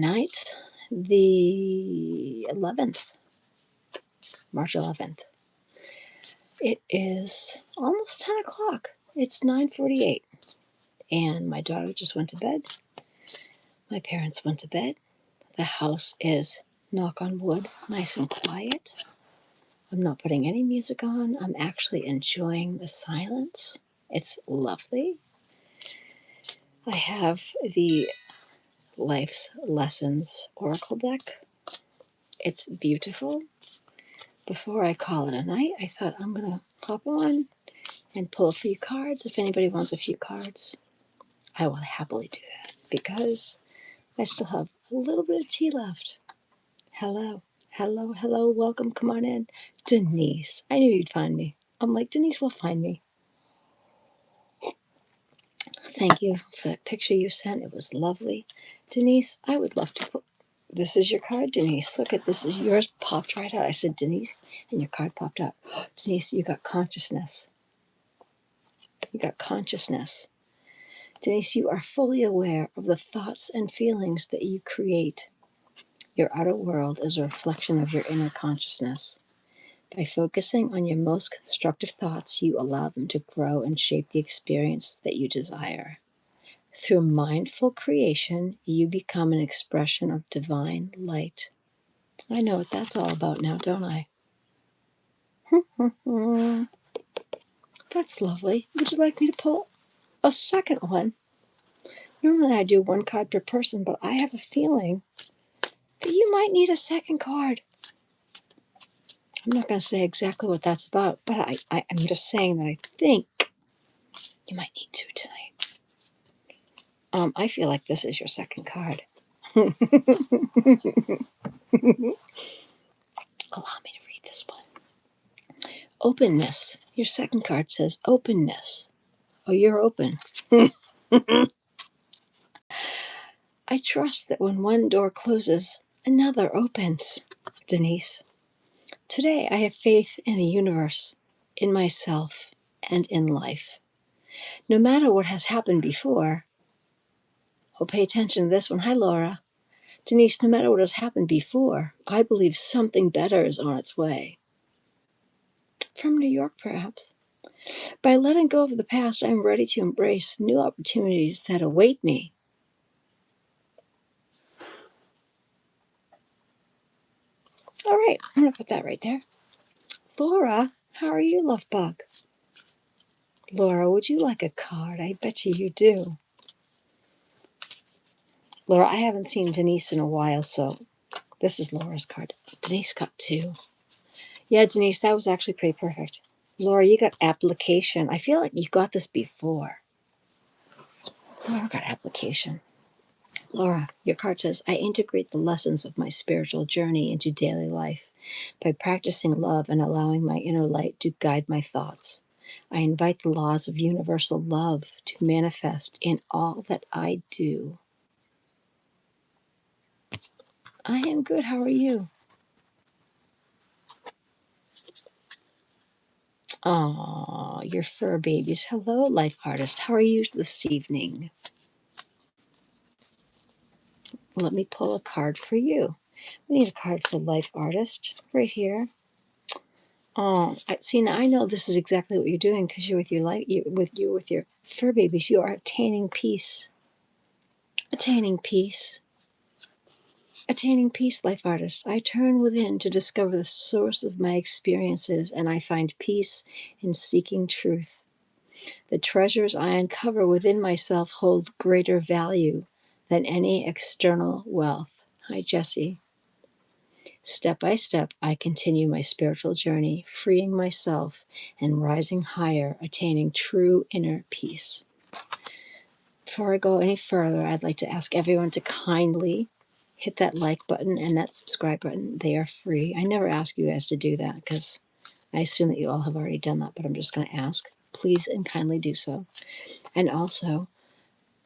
night, the 11th, March 11th. It is almost 10 o'clock. It's 9:48, and my daughter just went to bed. My parents went to bed. The house is, knock on wood, nice and quiet. I'm not putting any music on. I'm actually enjoying the silence. It's lovely. I have the Life's Lessons Oracle deck. It's beautiful. Before I call it a night, I thought I'm going to hop on and pull a few cards. If anybody wants a few cards, I will happily do that because I still have a little bit of tea left. Hello, hello, hello, welcome, come on in. Denise, I knew you'd find me. I'm like, Denise will find me. Thank you for that picture you sent. It was lovely. Denise, I would love to put, this is your card, Denise. Look at this, is yours popped right out. I said, Denise, and your card popped out. Denise, you got consciousness. You got consciousness. Denise, you are fully aware of the thoughts and feelings that you create. Your outer world is a reflection of your inner consciousness. By focusing on your most constructive thoughts, you allow them to grow and shape the experience that you desire. Through mindful creation, you become an expression of divine light. I know what that's all about now, don't I? That's lovely. Would you like me to pull a second one? Normally I do one card per person, but I have a feeling that you might need a second card. I'm not going to say exactly what that's about, but I'm just saying that I think you might need to tonight. I feel like this is your second card. Allow me to read this one. Openness. Your second card says openness. Oh, you're open. I trust that when one door closes, another opens. Denise, today I have faith in the universe, in myself, and in life. No matter what has happened before, oh, pay attention to this one. Hi, Laura. Denise, no matter what has happened before, I believe something better is on its way. From New York, perhaps. By letting go of the past, I am ready to embrace new opportunities that await me. All right, I'm going to put that right there. Laura, how are you, love bug? Laura, would you like a card? I bet you do. Laura, I haven't seen Denise in a while, so this is Laura's card. Denise got two. Yeah, Denise, that was actually pretty perfect. Laura, you got application. I feel like you got this before. Laura got application. Laura, your card says, I integrate the lessons of my spiritual journey into daily life by practicing love and allowing my inner light to guide my thoughts. I invite the laws of universal love to manifest in all that I do. I am good. How are you? Aw, your fur babies. Hello, life artist. How are you this evening? Let me pull a card for you. We need a card for life artist right here. Oh, see, now I know this is exactly what you're doing because you're with your life, with your fur babies. You are attaining peace. Attaining peace. Attaining peace, life artist. I turn within to discover the source of my experiences, and I find peace in seeking truth. The treasures I uncover within myself hold greater value than any external wealth. Hi, Jessie. Step by step, I continue my spiritual journey, freeing myself and rising higher, attaining true inner peace. Before I go any further, I'd like to ask everyone to kindly hit that like button and that subscribe button. They are free. I never ask you guys to do that because I assume that you all have already done that, but I'm just going to ask. Please and kindly do so. And also,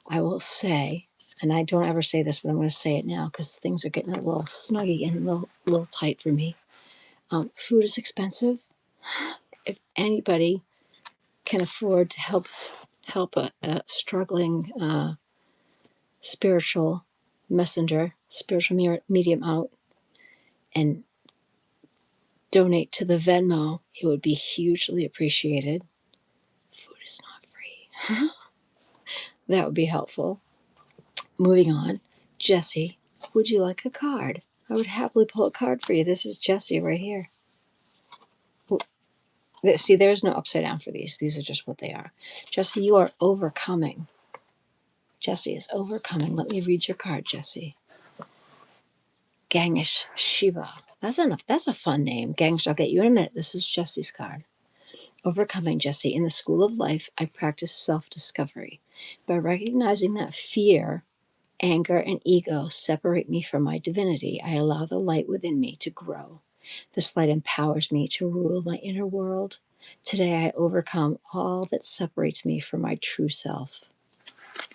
I will say, and I don't ever say this, but I'm going to say it now because things are getting a little snuggy and a little tight for me. Food is expensive. If anybody can afford to help a struggling spiritual messenger, spiritual medium out and donate to the Venmo, it would be hugely appreciated. Food is not free. That would be helpful. Moving on. Jesse, would you like a card? I would happily pull a card for you. This is Jesse right here. See, there's no upside down for these. These are just what they are. Jesse, you are overcoming. Jesse is overcoming. Let me read your card, Jesse. Gangesh Shiva. That's a fun name. Gangesh, I'll get you in a minute. This is Jesse's card. Overcoming, Jesse. In the school of life, I practice self-discovery. By recognizing that fear, anger, and ego separate me from my divinity, I allow the light within me to grow. This light empowers me to rule my inner world. Today, I overcome all that separates me from my true self.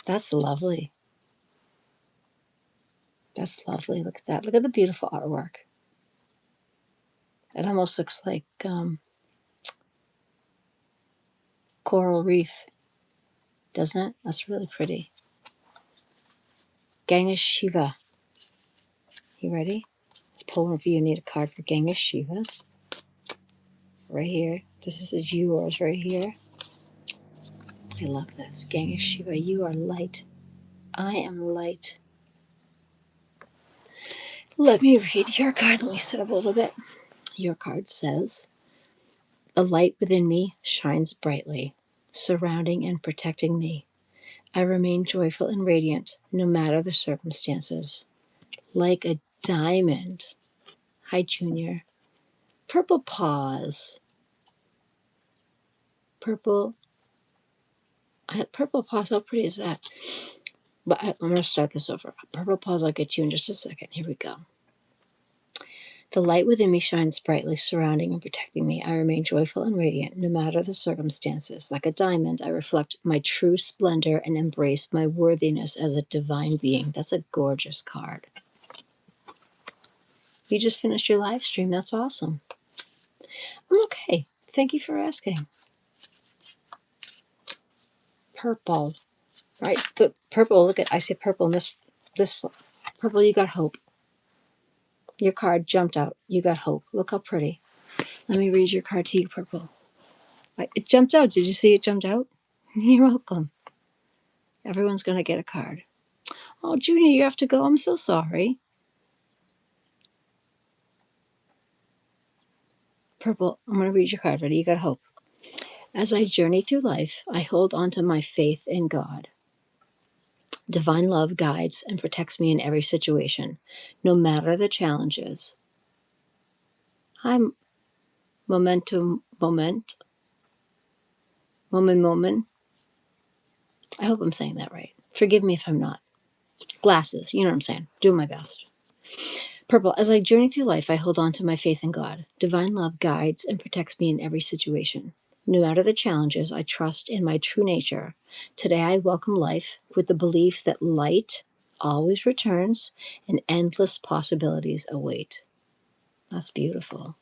That's lovely. That's lovely. Look at that. Look at the beautiful artwork. It almost looks like coral reef, doesn't it? That's really pretty. Gangesh Shiva. You ready? Let's pull one for you. Need a card for Gangesh Shiva. Right here. This is yours right here. I love this. Gangesh Shiva, you are light. I am light. Let me read your card. Let me sit up a little bit. Your card says, "A light within me shines brightly, surrounding and protecting me. I remain joyful and radiant, no matter the circumstances. Like a diamond." Hi, Junior. Purple paws. Purple paws, how pretty is that? But I'm going to start this over. Purple paws, I'll get to you in just a second. Here we go. The light within me shines brightly, surrounding and protecting me. I remain joyful and radiant, no matter the circumstances. Like a diamond, I reflect my true splendor and embrace my worthiness as a divine being. That's a gorgeous card. You just finished your live stream. That's awesome. I'm okay. Thank you for asking. Purple. Right? But purple, look at, I see purple in this purple, you got hope. Your card jumped out. You got hope. Look how pretty. Let me read your card to you, purple. It jumped out. Did you see it jumped out? You're welcome. Everyone's going to get a card. Oh, Junior, you have to go. I'm so sorry. Purple, I'm going to read your card. Ready? You got hope. As I journey through life, I hold on to my faith in God. Divine love guides and protects me in every situation, no matter the challenges. Hi, moment. I hope I'm saying that right. Forgive me if I'm not. Glasses, you know what I'm saying. Doing my best. Purple, as I journey through life, I hold on to my faith in God. Divine love guides and protects me in every situation. No matter the challenges, I trust in my true nature. Today, I welcome life with the belief that light always returns and endless possibilities await. That's beautiful.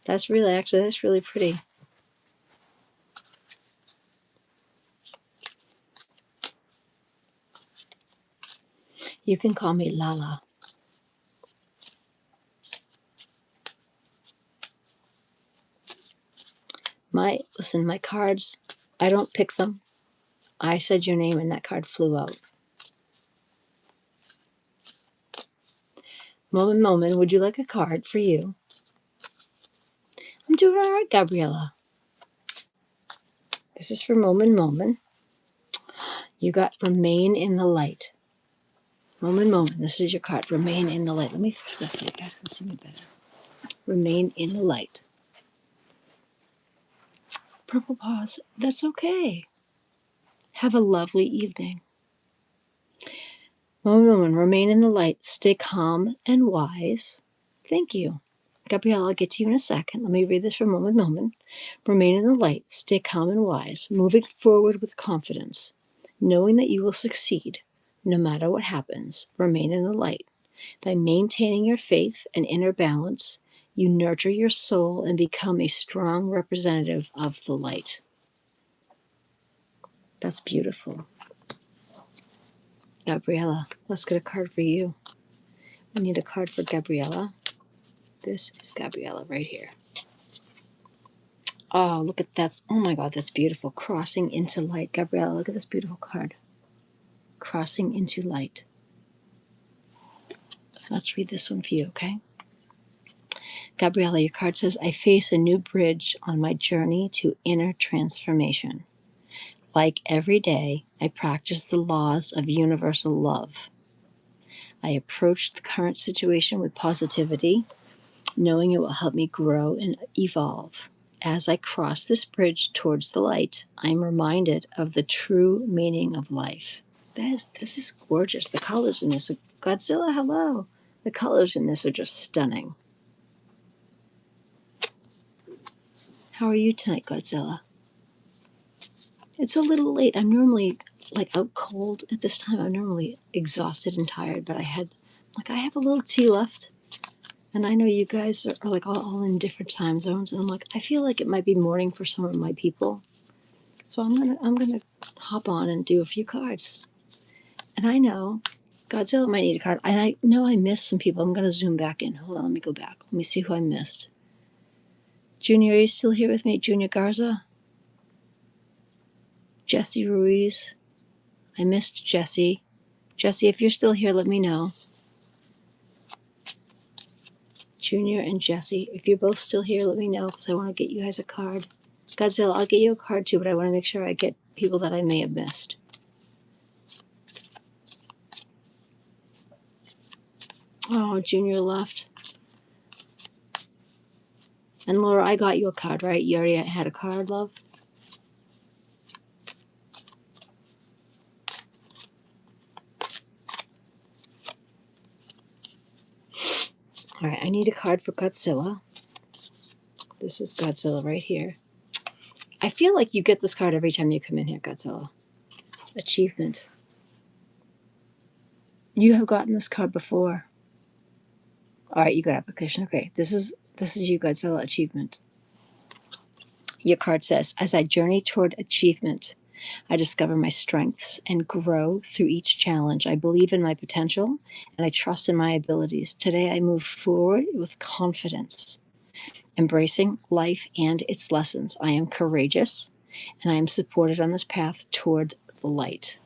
That's really pretty. You can call me Lala. My cards, I don't pick them. I said your name and that card flew out. Moment, would you like a card for you? I'm doing all right, Gabriella. This is for Moment. You got Remain in the Light. Moment, this is your card. Remain in the Light. Let me fix this so you guys can see me better. Remain in the Light. Purple paws, that's okay. Have a lovely evening. Moment, remain in the light. Stay calm and wise. Thank you. Gabrielle, I'll get to you in a second. Let me read this for Moment. Remain in the light. Stay calm and wise. Moving forward with confidence. Knowing that you will succeed. No matter what happens, remain in the light. By maintaining your faith and inner balance, you nurture your soul and become a strong representative of the light. That's beautiful. Gabriella. Let's get a card for you. We need a card for Gabriella. This is Gabriella right here. Oh, look at that. Oh my God, that's beautiful. Crossing into light. Gabriella, look at this beautiful card. Crossing into light. Let's read this one for you, okay? Gabriella, your card says, I face a new bridge on my journey to inner transformation. Like every day, I practice the laws of universal love. I approach the current situation with positivity, knowing it will help me grow and evolve. As I cross this bridge towards the light, I'm reminded of the true meaning of life. This is gorgeous. The colors in this, Godzilla, hello. The colors in this are just stunning. How are you tonight, Godzilla? It's a little late. I'm normally out cold at this time. I'm normally exhausted and tired, but I have a little tea left. And I know you guys are all in different time zones, and I'm like, I feel like it might be morning for some of my people. So I'm gonna hop on and do a few cards. And I know Godzilla might need a card. And I know I missed some people. I'm gonna zoom back in. Hold on, let me go back. Let me see who I missed. Junior, are you still here with me? Junior Garza? Jesse Ruiz. I missed Jesse. Jesse, if you're still here, let me know. Junior and Jesse, if you're both still here, let me know because I want to get you guys a card. Godzilla, I'll get you a card too, but I want to make sure I get people that I may have missed. Oh, Junior left. And Laura, I got you a card, right? You already had a card, love? All right, I need a card for Godzilla. This is Godzilla right here. I feel like you get this card every time you come in here, Godzilla. Achievement. You have gotten this card before. All right, you got application. Okay, this is you, Godzilla. Achievement. Your card says, as I journey toward achievement, I discover my strengths and grow through each challenge. I believe in my potential and I trust in my abilities. Today I move forward with confidence, embracing life and its lessons. I am courageous and I am supported on this path toward the light.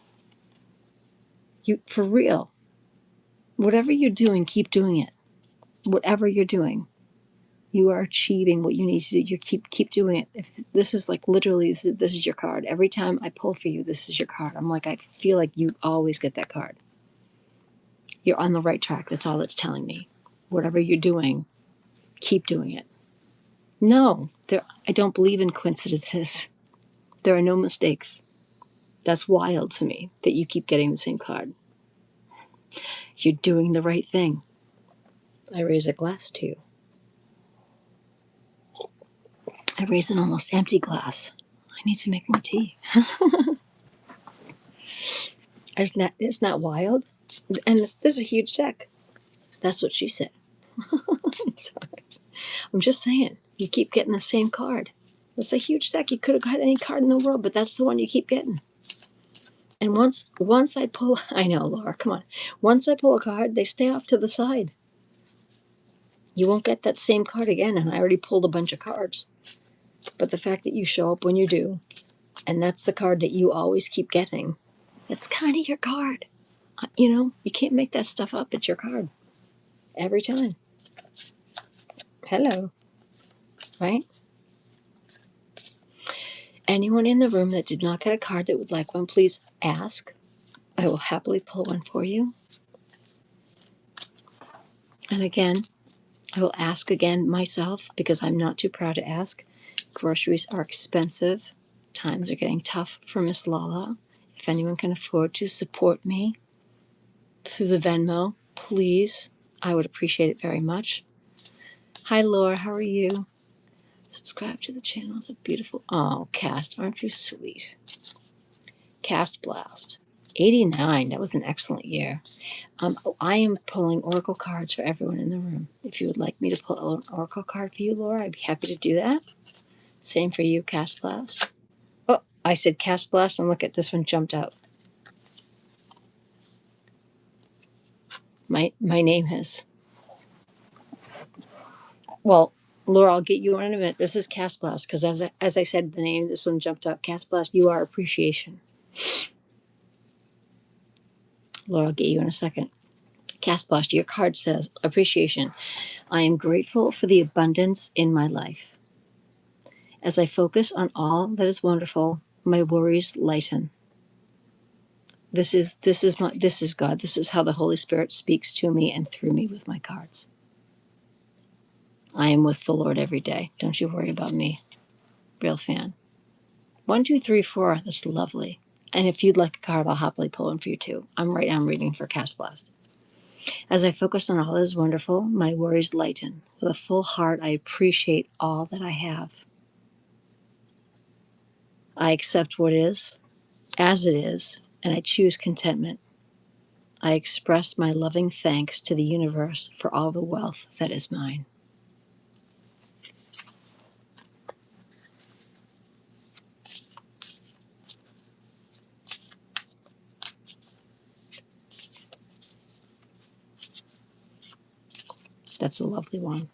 You, for real, whatever you're doing, keep doing it. Whatever you're doing, you are achieving what you need to do. You keep doing it. If this is literally, this is your card. Every time I pull for you, this is your card. I'm like, I feel like you always get that card. You're on the right track. That's all it's telling me. Whatever you're doing, keep doing it. No, I don't believe in coincidences. There are no mistakes. That's wild to me that you keep getting the same card. You're doing the right thing. I raise a glass to you. I raise an almost empty glass. I need to make more tea. Isn't that wild? And this is a huge deck. That's what she said. I'm sorry. I'm just saying. You keep getting the same card. It's a huge deck. You could have got any card in the world, but that's the one you keep getting. And once I pull, I know, Laura, come on. Once I pull a card, they stay off to the side. You won't get that same card again, and I already pulled a bunch of cards. But the fact that you show up when you do, and that's the card that you always keep getting, it's kind of your card. You can't make that stuff up. It's your card. Every time. Hello. Right? Anyone in the room that did not get a card that would like one, please ask. I will happily pull one for you. And again, I will ask again myself because I'm not too proud to ask. Groceries are expensive. Times are getting tough for Miss Lala. If anyone can afford to support me through the Venmo, please, I would appreciate it very much. Hi, Laura. How are you? Subscribe to the channel. It's a beautiful... Oh, Cast, aren't you sweet? Cast Blast. 89. That was an excellent year. I am pulling oracle cards for everyone in the room. If you would like me to pull an oracle card for you, Laura, I'd be happy to do that. Same for you, Cast Blast. Oh, I said Cast Blast, and look at this one jumped out. My name is, well, Laura, I'll get you on in a minute. This is Cast Blast, because as I said, the name, this one jumped up. Cast Blast, you are appreciation. Laura, I'll get you in a second. Cast Blast, your card says appreciation. I am grateful for the abundance in my life. As I focus on all that is wonderful, my worries lighten. This is God. This is how the Holy Spirit speaks to me and through me with my cards. I am with the Lord every day. Don't you worry about me. Real fan. 1, 2, 3, 4. That's lovely. And if you'd like a card, I'll happily pull one for you too. I'm reading for Cast Blast. As I focus on all that is wonderful, my worries lighten. With a full heart, I appreciate all that I have. I accept what is, as it is, and I choose contentment. I express my loving thanks to the universe for all the wealth that is mine. That's a lovely one.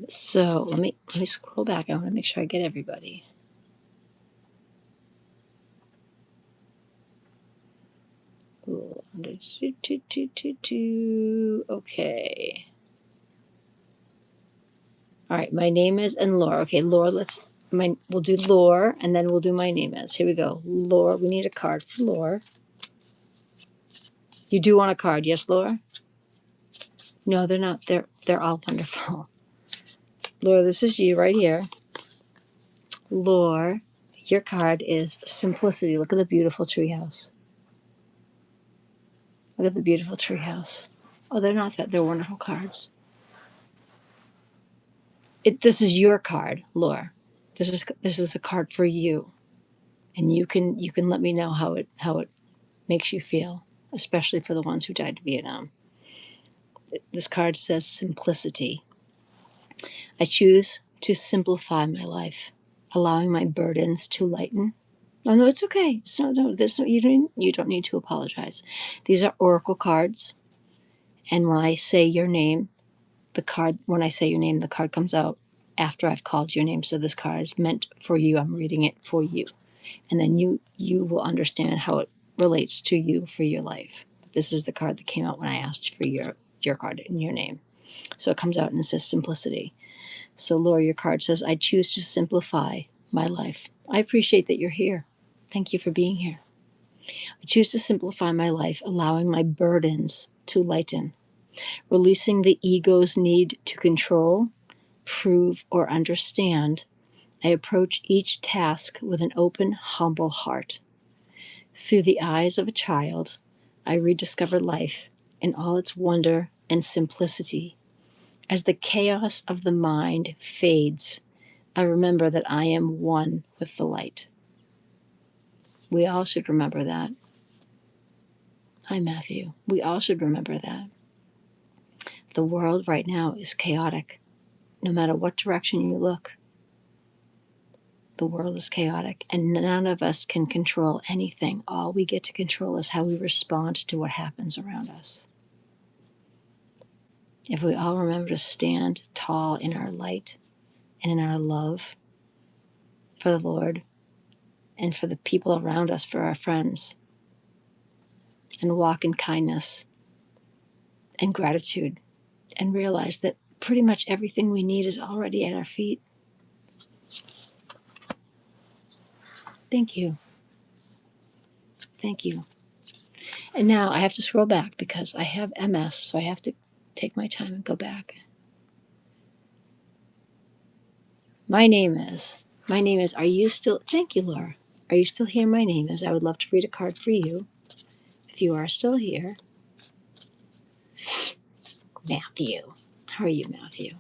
So let me scroll back. I want to make sure I get everybody. Okay. All right. My name is and Laura. Okay, Laura. We'll do Laura and then we'll do my name is. Here we go. Laura. We need a card for Laura. You do want a card, yes, Laura? No, they're not. They're all wonderful. Laura, this is you right here. Laura, your card is Simplicity. Look at the beautiful treehouse. Look at the beautiful treehouse. Oh, they're not that. They're wonderful cards. This is your card, Laura. This is a card for you, and you can let me know how it makes you feel, especially for the ones who died in Vietnam. This card says simplicity. I choose to simplify my life, allowing my burdens to lighten. Oh no, it's okay. It's not, no, this you don't need to apologize. These are oracle cards, and when I say your name, the card comes out after I've called your name. So this card is meant for you. I'm reading it for you, and then you will understand how it relates to you for your life. This is the card that came out when I asked for your card and your name. So it comes out and it says simplicity. So Laura, your card says, I choose to simplify my life. I appreciate that you're here. Thank you for being here. I choose to simplify my life, allowing my burdens to lighten, releasing the ego's need to control, prove, or understand. I approach each task with an open, humble heart. Through the eyes of a child, I rediscover life in all its wonder and simplicity. As the chaos of the mind fades, I remember that I am one with the light. We all should remember that. Hi, Matthew. We all should remember that. The world right now is chaotic. No matter what direction you look, the world is chaotic, and none of us can control anything. All we get to control is how we respond to what happens around us. If we all remember to stand tall in our light and in our love for the Lord and for the people around us, for our friends, and walk in kindness and gratitude, and realize that pretty much everything we need is already at our feet. Thank you. Thank you. And now I have to scroll back because I have MS, so I have to take my time and go back. My name is, are you still, thank you, Laura. Are you still here? My name is, I would love to read a card for you. If you are still here. Matthew. How are you, Matthew?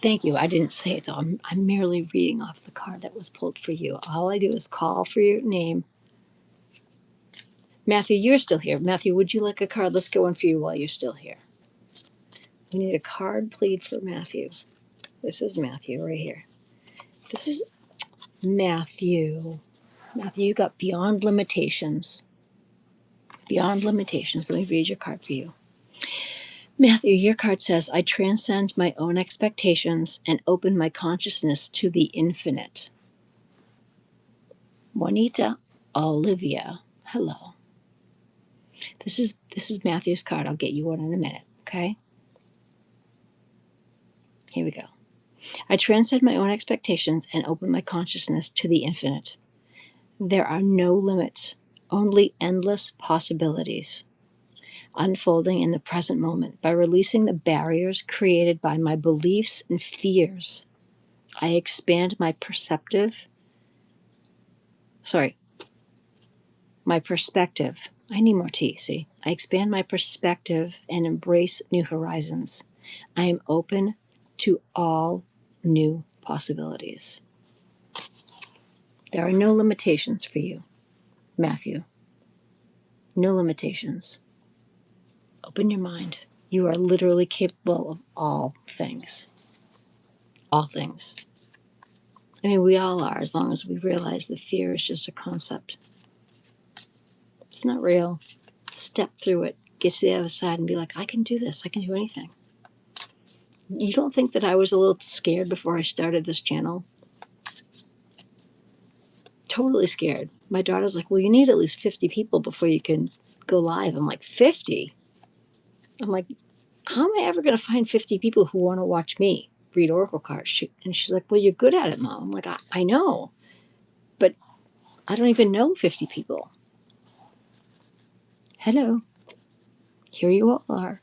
Thank you. I didn't say it though. I'm merely reading off the card that was pulled for you. All I do is call for your name. Matthew, you're still here. Matthew, would you like a card? Let's get one for you while you're still here. We need a card, please, for Matthew. This is Matthew right here. This is Matthew. Matthew, you got beyond limitations. Beyond limitations. Let me read your card for you. Matthew, your card says, I transcend my own expectations and open my consciousness to the infinite. Juanita Olivia, hello. This is Matthew's card. I'll get you one in a minute, okay? Here we go. I transcend my own expectations and open my consciousness to the infinite. There are no limits, only endless possibilities, unfolding in the present moment. By releasing the barriers created by my beliefs and fears, I expand my perspective. I need more tea, see? I expand my perspective and embrace new horizons. I am open to all new possibilities. There are no limitations for you, Matthew. No limitations. Open your mind. You are literally capable of all things. All things. I mean, we all are, as long as we realize that fear is just a concept. It's not real. Step through it. Get to the other side and be like, I can do this. I can do anything. You don't think that I was a little scared before I started this channel? Totally scared. My daughter's like, well, you need at least 50 people before you can go live. I'm like, 50? I'm like, how am I ever going to find 50 people who want to watch me read oracle cards? And she's like, well, you're good at it, Mom. I'm like, I know, but I don't even know 50 people. Hello. Here you all are.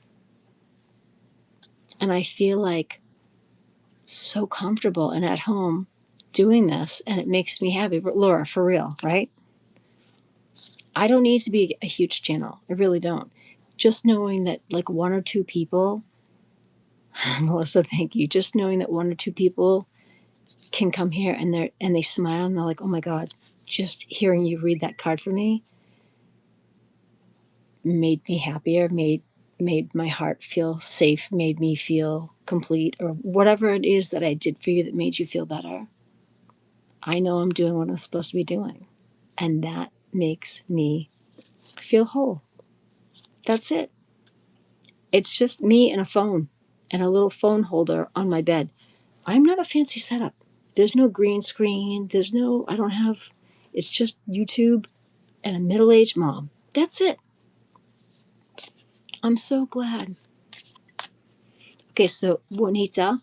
And I feel like so comfortable and at home doing this, and it makes me happy. Laura, for real, right? I don't need to be a huge channel. I really don't. Just knowing that like one or two people, Melissa, thank you. Just knowing that one or two people can come here and they smile and they're like, oh my God, just hearing you read that card for me made me happier, made my heart feel safe, made me feel complete, or whatever it is that I did for you that made you feel better. I know I'm doing what I'm supposed to be doing. And that makes me feel whole. That's it. It's just me and a phone and a little phone holder on my bed. I'm not a fancy setup. There's no green screen. I don't have, it's just YouTube and a middle-aged mom. That's it. I'm so glad. Okay, so Juanita,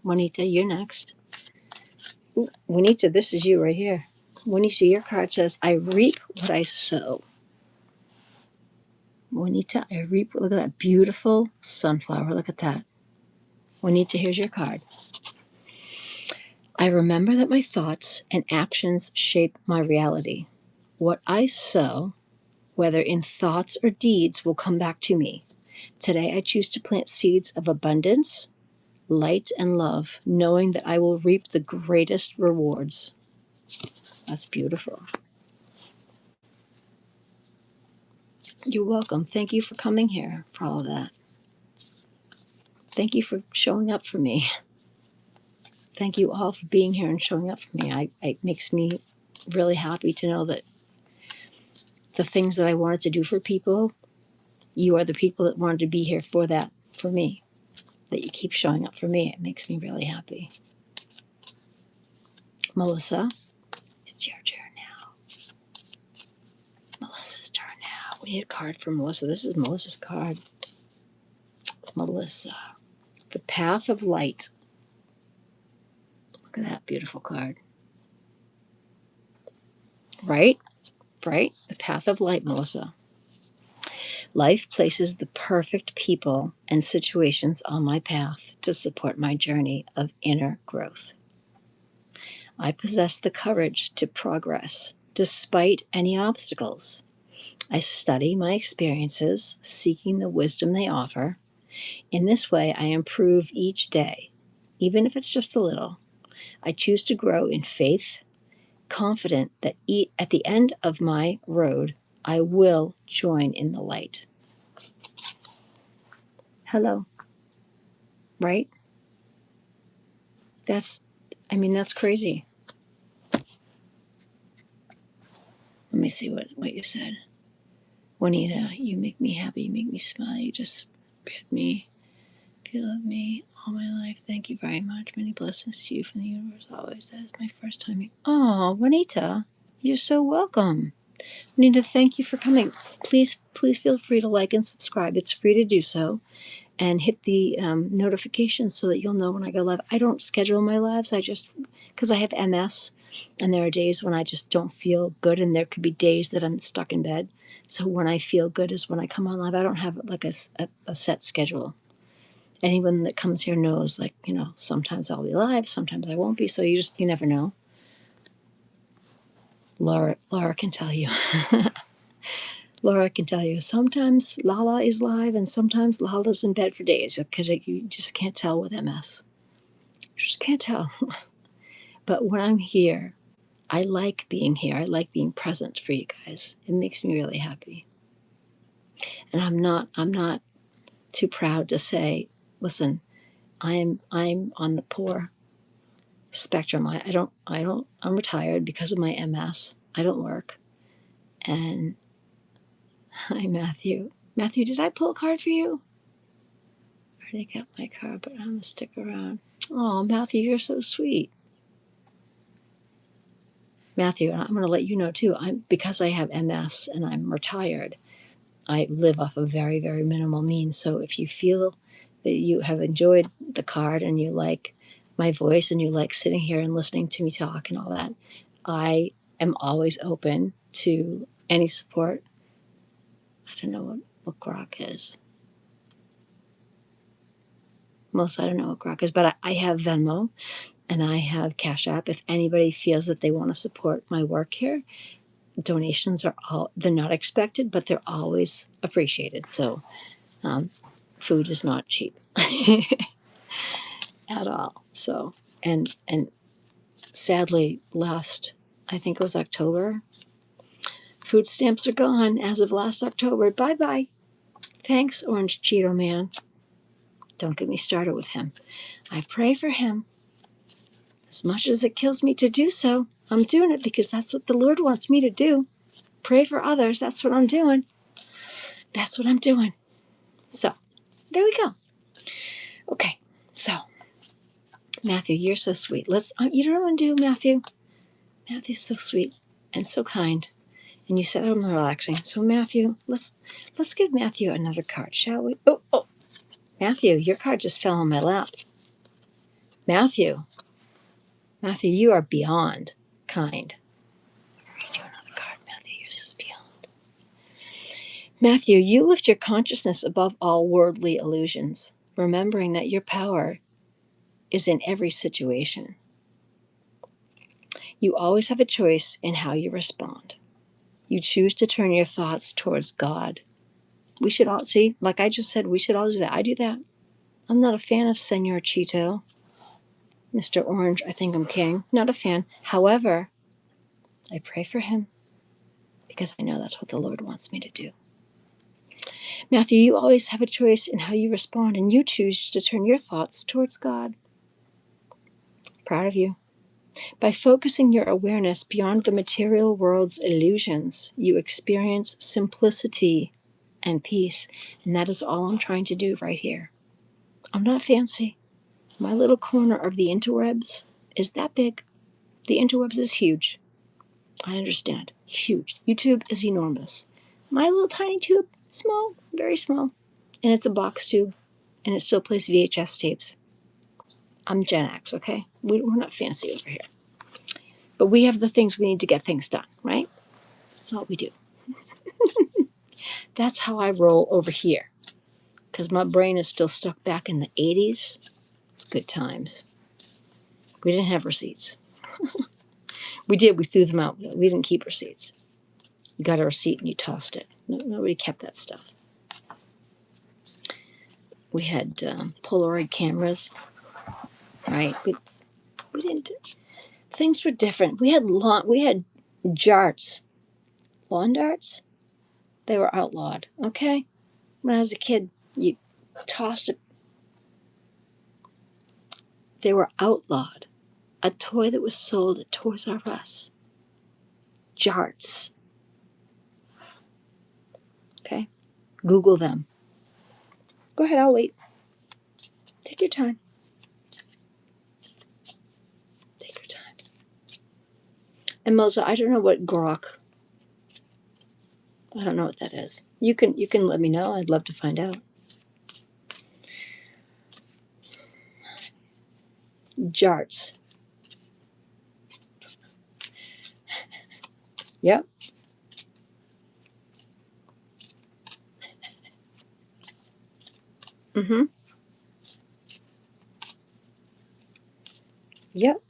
you're next. Ooh, Juanita, this is you right here. Juanita, your card says, I reap what I sow. Juanita, I reap, look at that beautiful sunflower. Look at that. Juanita, here's your card. I remember that my thoughts and actions shape my reality. What I sow, whether in thoughts or deeds, will come back to me. Today, I choose to plant seeds of abundance, light, and love, knowing that I will reap the greatest rewards. That's beautiful. You're welcome. Thank you for coming here for all of that. Thank you for showing up for me. Thank you all for being here and showing up for me. It makes me really happy to know that the things that I wanted to do for people, you are the people that wanted to be here for that, for me, that you keep showing up for me. It makes me really happy. Melissa, it's your turn now. Melissa's turn now. We need a card for Melissa. This is Melissa's card. Melissa, the Path of Light. Look at that beautiful card. Right? The Path of Light, Melissa. Life places the perfect people and situations on my path to support my journey of inner growth. I possess the courage to progress despite any obstacles. I study my experiences, seeking the wisdom they offer. In this way, I improve each day, even if it's just a little. I choose to grow in faith, confident that at the end of my road, I will join in the light. Hello, right? That's crazy. Let me see what you said. Juanita, you make me happy, you make me smile, you just made me feel of me all my life. Thank you very much. Many blessings to you from the universe always. That is my first time. Oh, Juanita, you're so welcome. Juanita, thank you for coming. Please feel free to like and subscribe. It's free to do so. And hit the notifications so that you'll know when I go live. I don't schedule my lives. I just, because I have MS, and there are days when I just don't feel good, and there could be days that I'm stuck in bed. So when I feel good is when I come on live. I don't have like a set schedule. Anyone that comes here knows, like, sometimes I'll be live, sometimes I won't be. So you never know. Laura can tell you. Laura can tell you, sometimes Lala is live and sometimes Lala's in bed for days because you just can't tell with MS. You just can't tell. But when I'm here, I like being here. I like being present for you guys. It makes me really happy. And I'm not too proud to say, listen, I'm on the poor spectrum. I'm retired because of my MS. I don't work. And hi, Matthew. Matthew, did I pull a card for you? I already got my card, but I'm going to stick around. Oh, Matthew, you're so sweet. Matthew, and I'm going to let you know too, because I have MS and I'm retired, I live off of very, very minimal means. So if you feel that you have enjoyed the card and you like my voice and you like sitting here and listening to me talk and all that, I am always open to any support. I don't know what grok is. Melissa, I don't know what grok is, but I have Venmo and I have Cash App. If anybody feels that they want to support my work here, donations they're not expected, but they're always appreciated. So food is not cheap at all. So, and sadly, I think it was October, food stamps are gone as of last October. Bye bye. Thanks, Orange Cheeto Man. Don't get me started with him. I pray for him. As much as it kills me to do so, I'm doing it because that's what the Lord wants me to do. Pray for others. That's what I'm doing. That's what I'm doing. So, there we go. Okay, so Matthew, you're so sweet. You know what I'm gonna do, Matthew? Matthew's so sweet and so kind, and you said I'm relaxing. So Matthew, let's give Matthew another card, shall we? Oh, Matthew, your card just fell on my lap. Matthew, you are beyond kind. Read you another card, Matthew. Yours is beyond. Matthew, you lift your consciousness above all worldly illusions, remembering that your power is in every situation. You always have a choice in how you respond. You choose to turn your thoughts towards God. We should all see, like I just said, we should all do that. I do that. I'm not a fan of Senor Cheeto, Mr. Orange. I think I'm king. Not a fan. However, I pray for him because I know that's what the Lord wants me to do. Matthew, you always have a choice in how you respond, and you choose to turn your thoughts towards God. Proud of you. By focusing your awareness beyond the material world's illusions, you experience simplicity and peace. And that is all I'm trying to do right here. I'm not fancy. My little corner of the interwebs is that big. The interwebs is huge. I understand. Huge. YouTube is enormous. My little tiny tube, small, very small. And it's a box tube. And it still plays VHS tapes. I'm Gen X, okay? We're not fancy over here. But we have the things we need to get things done, right? That's all we do. That's how I roll over here. Because my brain is still stuck back in the 80s. It's good times. We didn't have receipts. We did. We threw them out. We didn't keep receipts. You got a receipt and you tossed it. Nobody kept that stuff. We had Polaroid cameras, right? We didn't. Things were different. We had jarts, lawn darts. They were outlawed. Okay? When I was a kid, you tossed it. They were outlawed. A toy that was sold at Toys R Us. Jarts. Okay? Google them. Go ahead, I'll wait. Take your time. Take your time. And Moza, I don't know what grok. I don't know what that is. You can let me know. I'd love to find out. Jarts. Yep. Mm-hmm. Yep.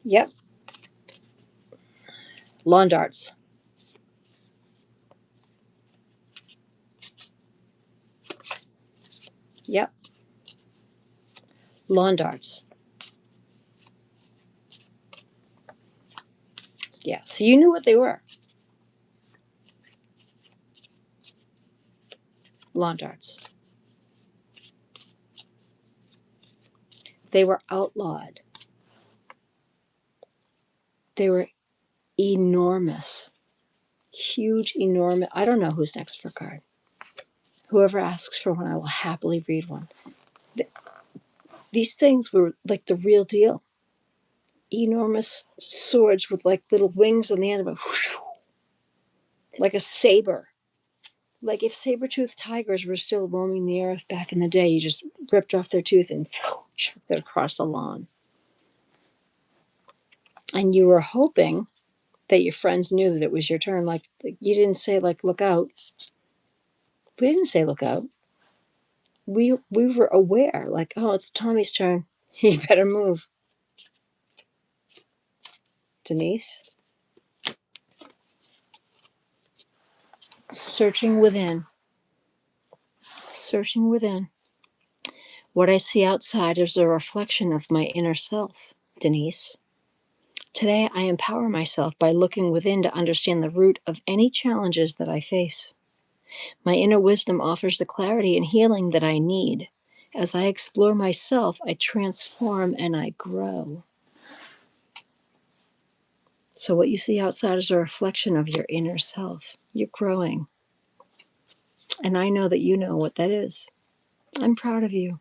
Yep. Lawn darts. Yep. Lawn darts. Yeah. So you knew what they were. Lawn darts. They were outlawed. They were enormous. Huge, enormous. I don't know who's next for a card. Whoever asks for one, I will happily read one. These things were like the real deal. Enormous swords with like little wings on the end of it. Like a saber. Like if saber-toothed tigers were still roaming the earth back in the day, you just ripped off their tooth and chucked it across the lawn. And you were hoping that your friends knew that it was your turn. Like you didn't say like look out. We didn't say look out. We were aware, like, oh, it's Tommy's turn. You better move. Denise. Searching within. Searching within. What I see outside is a reflection of my inner self, Denise. Today, I empower myself by looking within to understand the root of any challenges that I face. My inner wisdom offers the clarity and healing that I need. As I explore myself, I transform and I grow. So, what you see outside is a reflection of your inner self. You're growing. And I know that you know what that is. I'm proud of you.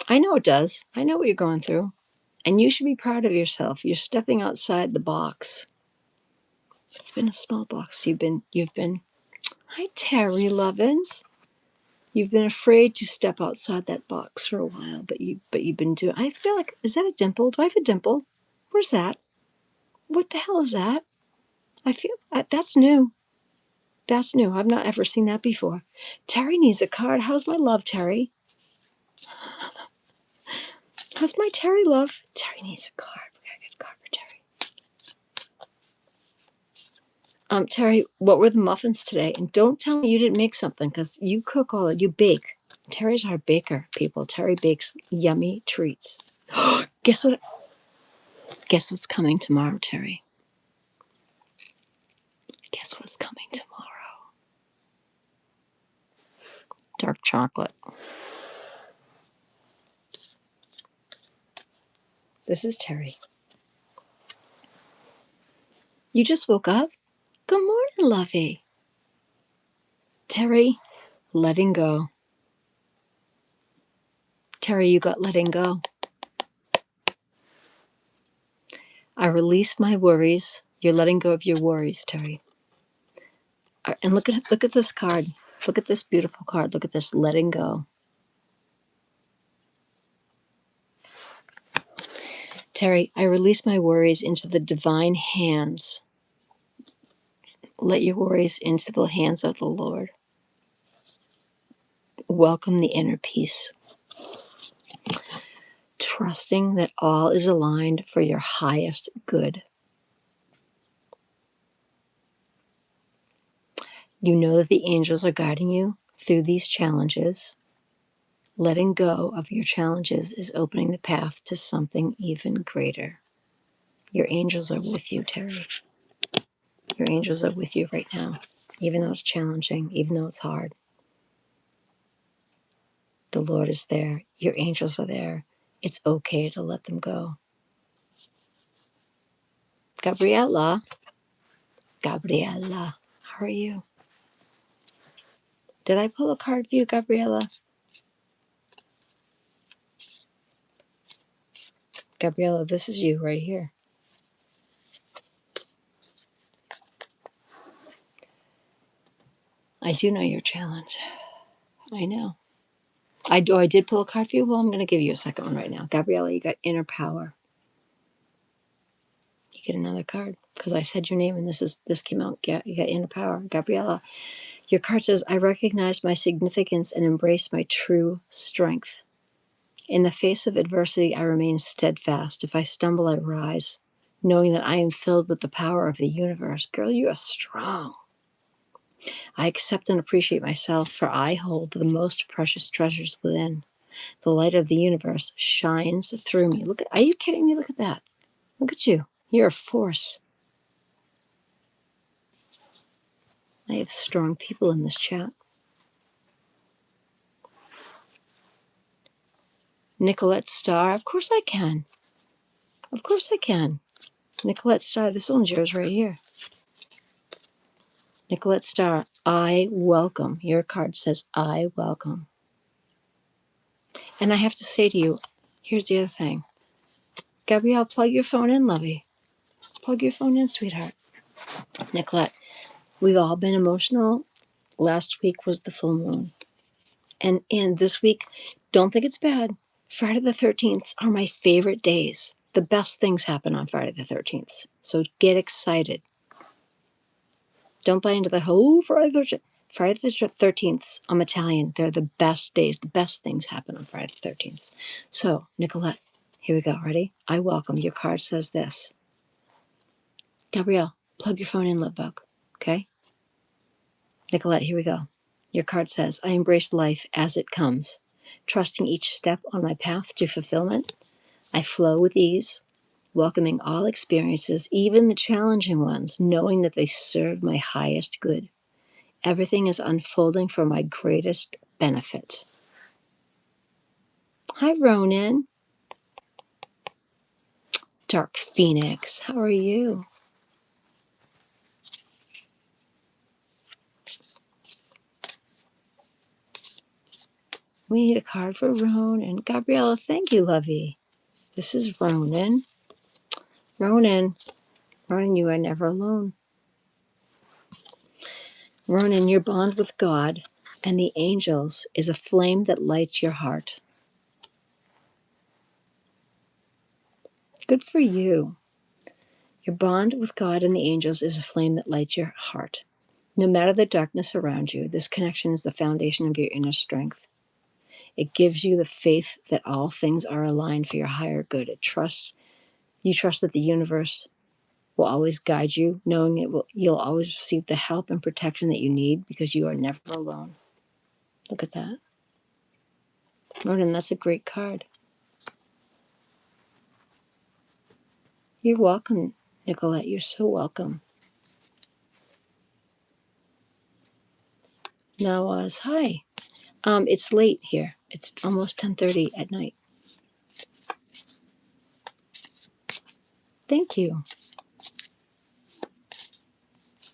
I know it does. I know what you're going through. And you should be proud of yourself. You're stepping outside the box. It's been a small box. You've been Hi Terry Lovins. You've been afraid to step outside that box for a while, but you've been doing. I feel like, is that a dimple? Do I have a dimple? Where's that? What the hell is that? I feel that's new. That's new. I've not ever seen that before. Terry needs a card. How's my love, Terry? How's my Terry love? Terry needs a card. We gotta get a card for Terry. Terry, what were the muffins today? And don't tell me you didn't make something because you cook all you bake. Terry's our baker, people. Terry bakes yummy treats. Guess what? Guess what's coming tomorrow, Terry? Guess what's coming tomorrow? Dark chocolate. This is Terry. You just woke up? Good morning, lovey. Terry, letting go. Terry, you got letting go. I release my worries. You're letting go of your worries, Terry. And look at this card. Look at this beautiful card. Look at this letting go. Terry, I release my worries into the divine hands. Let your worries into the hands of the Lord. Welcome the inner peace. Trusting that all is aligned for your highest good. You know that the angels are guiding you through these challenges. Letting go of your challenges is opening the path to something even greater. Your angels are with you, Terry. Your angels are with you right now, even though it's challenging, even though it's hard. The Lord is there. Your angels are there. It's okay to let them go. Gabriella, how are you? Did I pull a card for you, Gabriella? Gabriella, this is you right here. I do know your challenge. I know. I did pull a card for you. Well, I'm going to give you a second one right now. Gabriella, you got inner power. You get another card because I said your name and this came out. You got inner power. Gabriella, your card says, I recognize my significance and embrace my true strength. In the face of adversity, I remain steadfast. If I stumble, I rise, knowing that I am filled with the power of the universe. Girl, you are strong. I accept and appreciate myself, for I hold the most precious treasures within. The light of the universe shines through me. Are you kidding me? Look at that. Look at you. You're a force. I have strong people in this chat. Nicolette Starr, of course I can. Of course I can. Nicolette Starr, this one's yours right here. Nicolette Starr, I welcome. Your card says, I welcome. And I have to say to you, here's the other thing. Gabrielle, plug your phone in, lovey. Plug your phone in, sweetheart. Nicolette, we've all been emotional. Last week was the full moon. And this week, don't think it's bad. Friday the 13th are my favorite days. The best things happen on Friday the 13th. So get excited. Don't buy into the whole Friday the 13th. Friday the 13th, I'm Italian. They're the best days. The best things happen on Friday the 13th. So, Nicolette, here we go. Ready? I welcome. Your card says this. Gabrielle, plug your phone in, love bug. Okay? Nicolette, here we go. Your card says, I embrace life as it comes. Trusting each step on my path to fulfillment, I flow with ease, welcoming all experiences, even the challenging ones, knowing that they serve my highest good. Everything is unfolding for my greatest benefit. Hi, Ronan. Dark Phoenix, how are you? We need a card for Ronan. Gabriella, thank you, lovey. This is Ronan. Ronan, you are never alone. Ronan, your bond with God and the angels is a flame that lights your heart. Good for you. Your bond with God and the angels is a flame that lights your heart. No matter the darkness around you, this connection is the foundation of your inner strength. It gives you the faith that all things are aligned for your higher good. You trust that the universe will always guide you, knowing you'll always receive the help and protection that you need because you are never alone. Look at that. Ronan, that's a great card. You're welcome, Nicolette. You're so welcome. Nawaz, hi. It's late here. It's almost 10:30 at night. Thank you.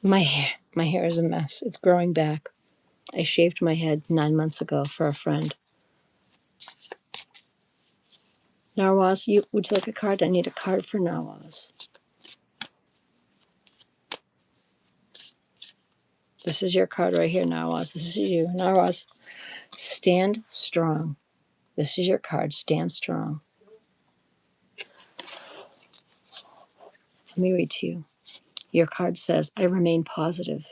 My hair is a mess. It's growing back. I shaved my head 9 months ago for a friend. Nawaz, would you like a card? I need a card for Nawaz. This is your card right here, Nawaz. This is you. Nawaz, stand strong. This is your card. Stand strong. Let me read to you. Your card says, I remain positive,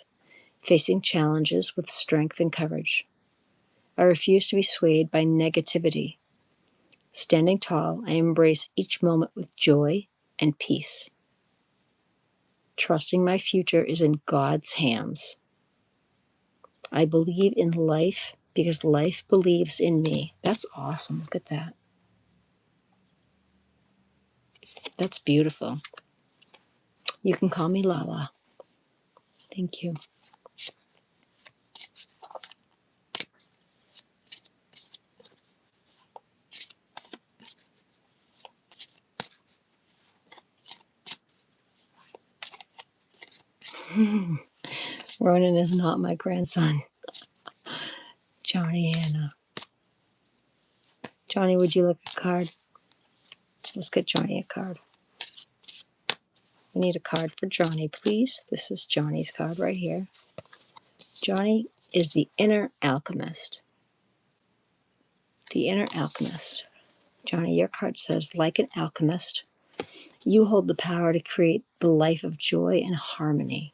facing challenges with strength and courage. I refuse to be swayed by negativity. Standing tall, I embrace each moment with joy and peace. Trusting my future is in God's hands. I believe in life because life believes in me. That's awesome. Look at that. That's beautiful. You can call me Lala. Thank you. Ronan is not my grandson. Johnny Anna. Johnny, would you like a card? Let's get Johnny a card. We need a card for Johnny, please. This is Johnny's card right here. Johnny is the inner alchemist. The inner alchemist. Johnny, your card says, like an alchemist, you hold the power to create the life of joy and harmony.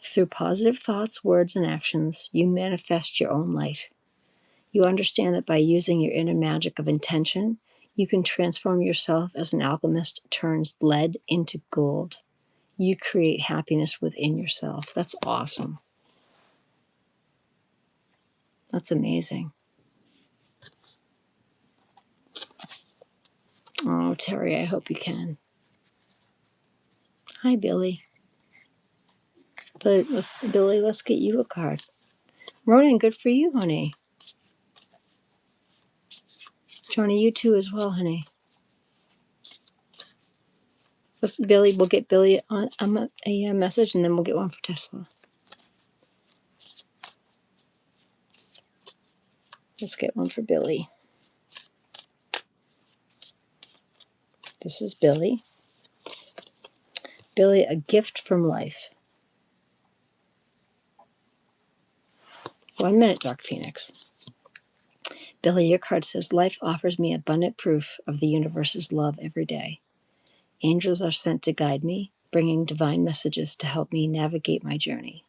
Through positive thoughts, words, and actions, you manifest your own light. You understand that by using your inner magic of intention, you can transform yourself as an alchemist turns lead into gold. You create happiness within yourself. That's awesome. That's amazing. Oh, Terry, I hope you can. Hi, Billy. Billy, let's get you a card. Ronan, good for you, honey. Johnny, you too as well, honey. Billy, we'll get Billy on a message, and then we'll get one for Tesla. Let's get one for Billy. This is Billy. Billy, a gift from life. 1 minute, Dark Phoenix. Billy, your card says, life offers me abundant proof of the universe's love every day. Angels are sent to guide me, bringing divine messages to help me navigate my journey.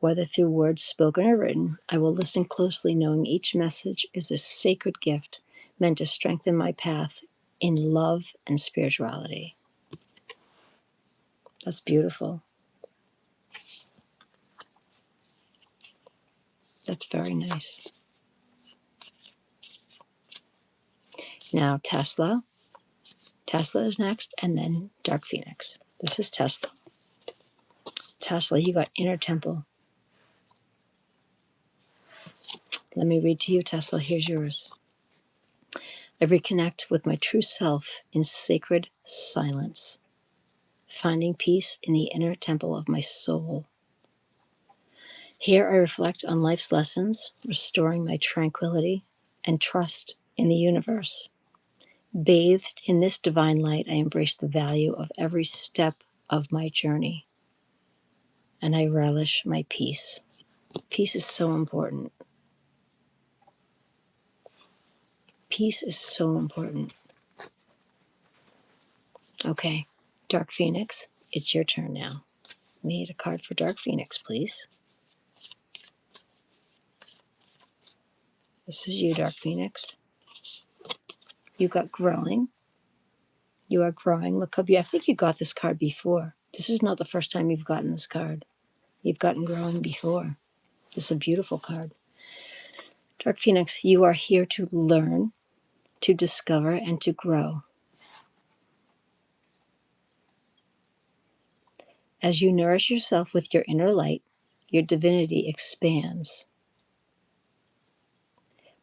Whether through words spoken or written, I will listen closely, knowing each message is a sacred gift meant to strengthen my path in love and spirituality. That's beautiful. That's very nice. Now, Tesla. Tesla is next, and then Dark Phoenix. This is Tesla. Tesla, you got inner temple. Let me read to you, Tesla. Here's yours. I reconnect with my true self in sacred silence, finding peace in the inner temple of my soul. Here I reflect on life's lessons, restoring my tranquility and trust in the universe. Bathed in this divine light, I embrace the value of every step of my journey, and I relish my peace. Peace is so important. Peace is so important. Okay, Dark Phoenix, it's your turn now. We need a card for Dark Phoenix, please. This is you, Dark Phoenix. You got growing. You are growing. Look up. I think you got this card before. This is not the first time you've gotten this card. You've gotten growing before. This is a beautiful card. Dark Phoenix, you are here to learn, to discover, and to grow. As you nourish yourself with your inner light, your divinity expands.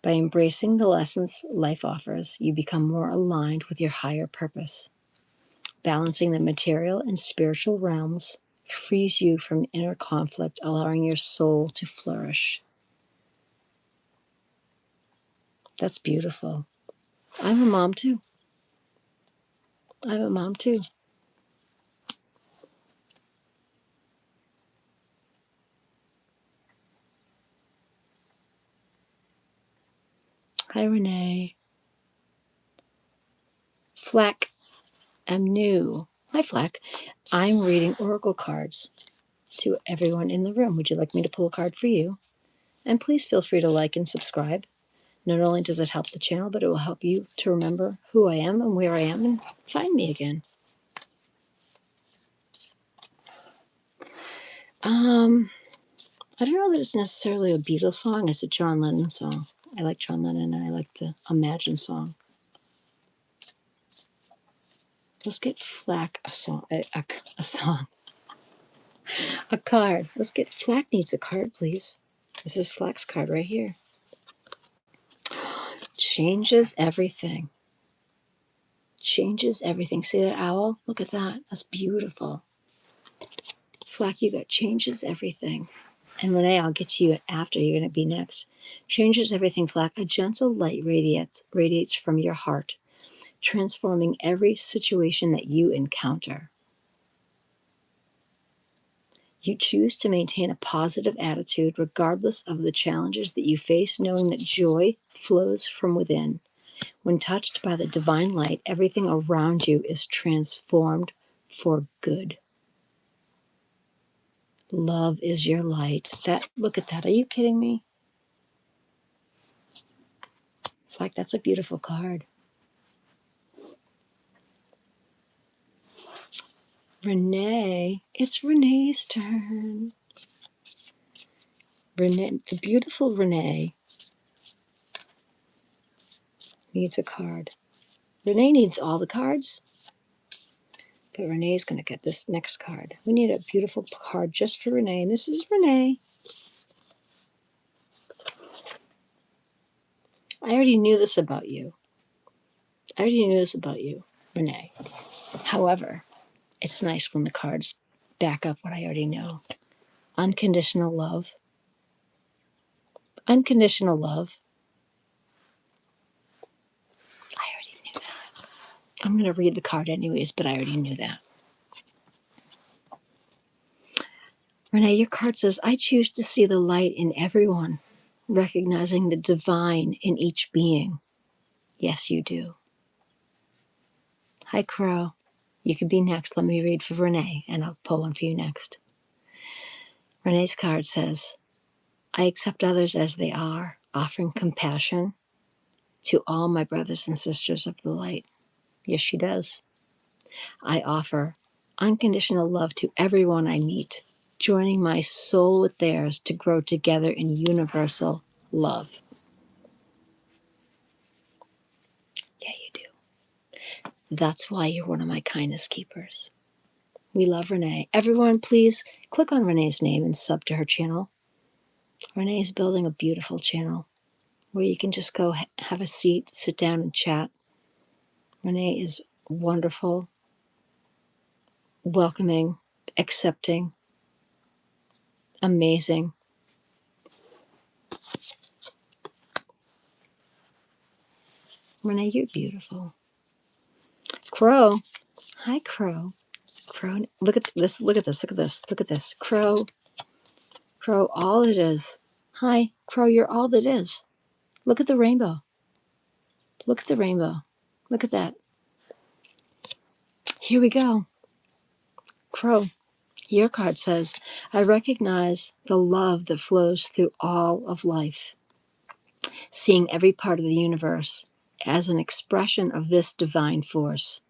By embracing the lessons life offers, you become more aligned with your higher purpose. Balancing the material and spiritual realms frees you from inner conflict, allowing your soul to flourish. That's beautiful. I'm a mom too. I'm a mom too. Hi, Renee. Flack, I'm new. Hi, Flack. I'm reading oracle cards to everyone in the room. Would you like me to pull a card for you? And please feel free to like and subscribe. Not only does it help the channel, but it will help you to remember who I am and where I am and find me again. I don't know that it's necessarily a Beatles song. It's a John Lennon song. I like John Lennon and I like the Imagine song. Let's get Flack a song. A song. A card. Let's get Flack needs a card, please. This is Flack's card right here. Changes everything. Changes everything. See that owl? Look at that. That's beautiful. Flack, you got changes everything. And Renee, I'll get to you after. You're going to be next. Changes everything, Flack. A gentle light radiates from your heart, transforming every situation that you encounter. You choose to maintain a positive attitude regardless of the challenges that you face, knowing that joy flows from within. When touched by the divine light, everything around you is transformed for good. Love is your light. Look at that. Are you kidding me? Like, that's a beautiful card. Renee, it's Renee's turn. Renee, the beautiful Renee needs a card. Renee needs all the cards, but Renee's going to get this next card. We need a beautiful card just for Renee, and this is Renee. I already knew this about you. Renee. However, it's nice when the cards back up what I already know. Unconditional love. Unconditional love. I already knew that. I'm going to read the card anyways, but I already knew that. Renee, your card says, I choose to see the light in everyone, recognizing the divine in each being. Yes, you do. Hi, Crow. You could be next. Let me read for Renee, and I'll pull one for you next. Renee's card says, I accept others as they are, offering compassion to all my brothers and sisters of the light. Yes, she does. I offer unconditional love to everyone I meet, joining my soul with theirs to grow together in universal love. Yeah, you do. That's why you're one of my kindness keepers. We love Renee. Everyone, please click on Renee's name and sub to her channel. Renee is building a beautiful channel where you can just go have a seat, sit down and chat. Renee is wonderful, welcoming, accepting, amazing. Renee, you're beautiful. Crow. Hi, Crow. Crow. Look at this. Look at this. Look at this. Look at this. Crow. Crow, all it is. Hi, Crow, you're all that is. Look at the rainbow. Look at the rainbow. Look at that. Here we go. Crow, your card says, I recognize the love that flows through all of life, seeing every part of the universe as an expression of this divine force.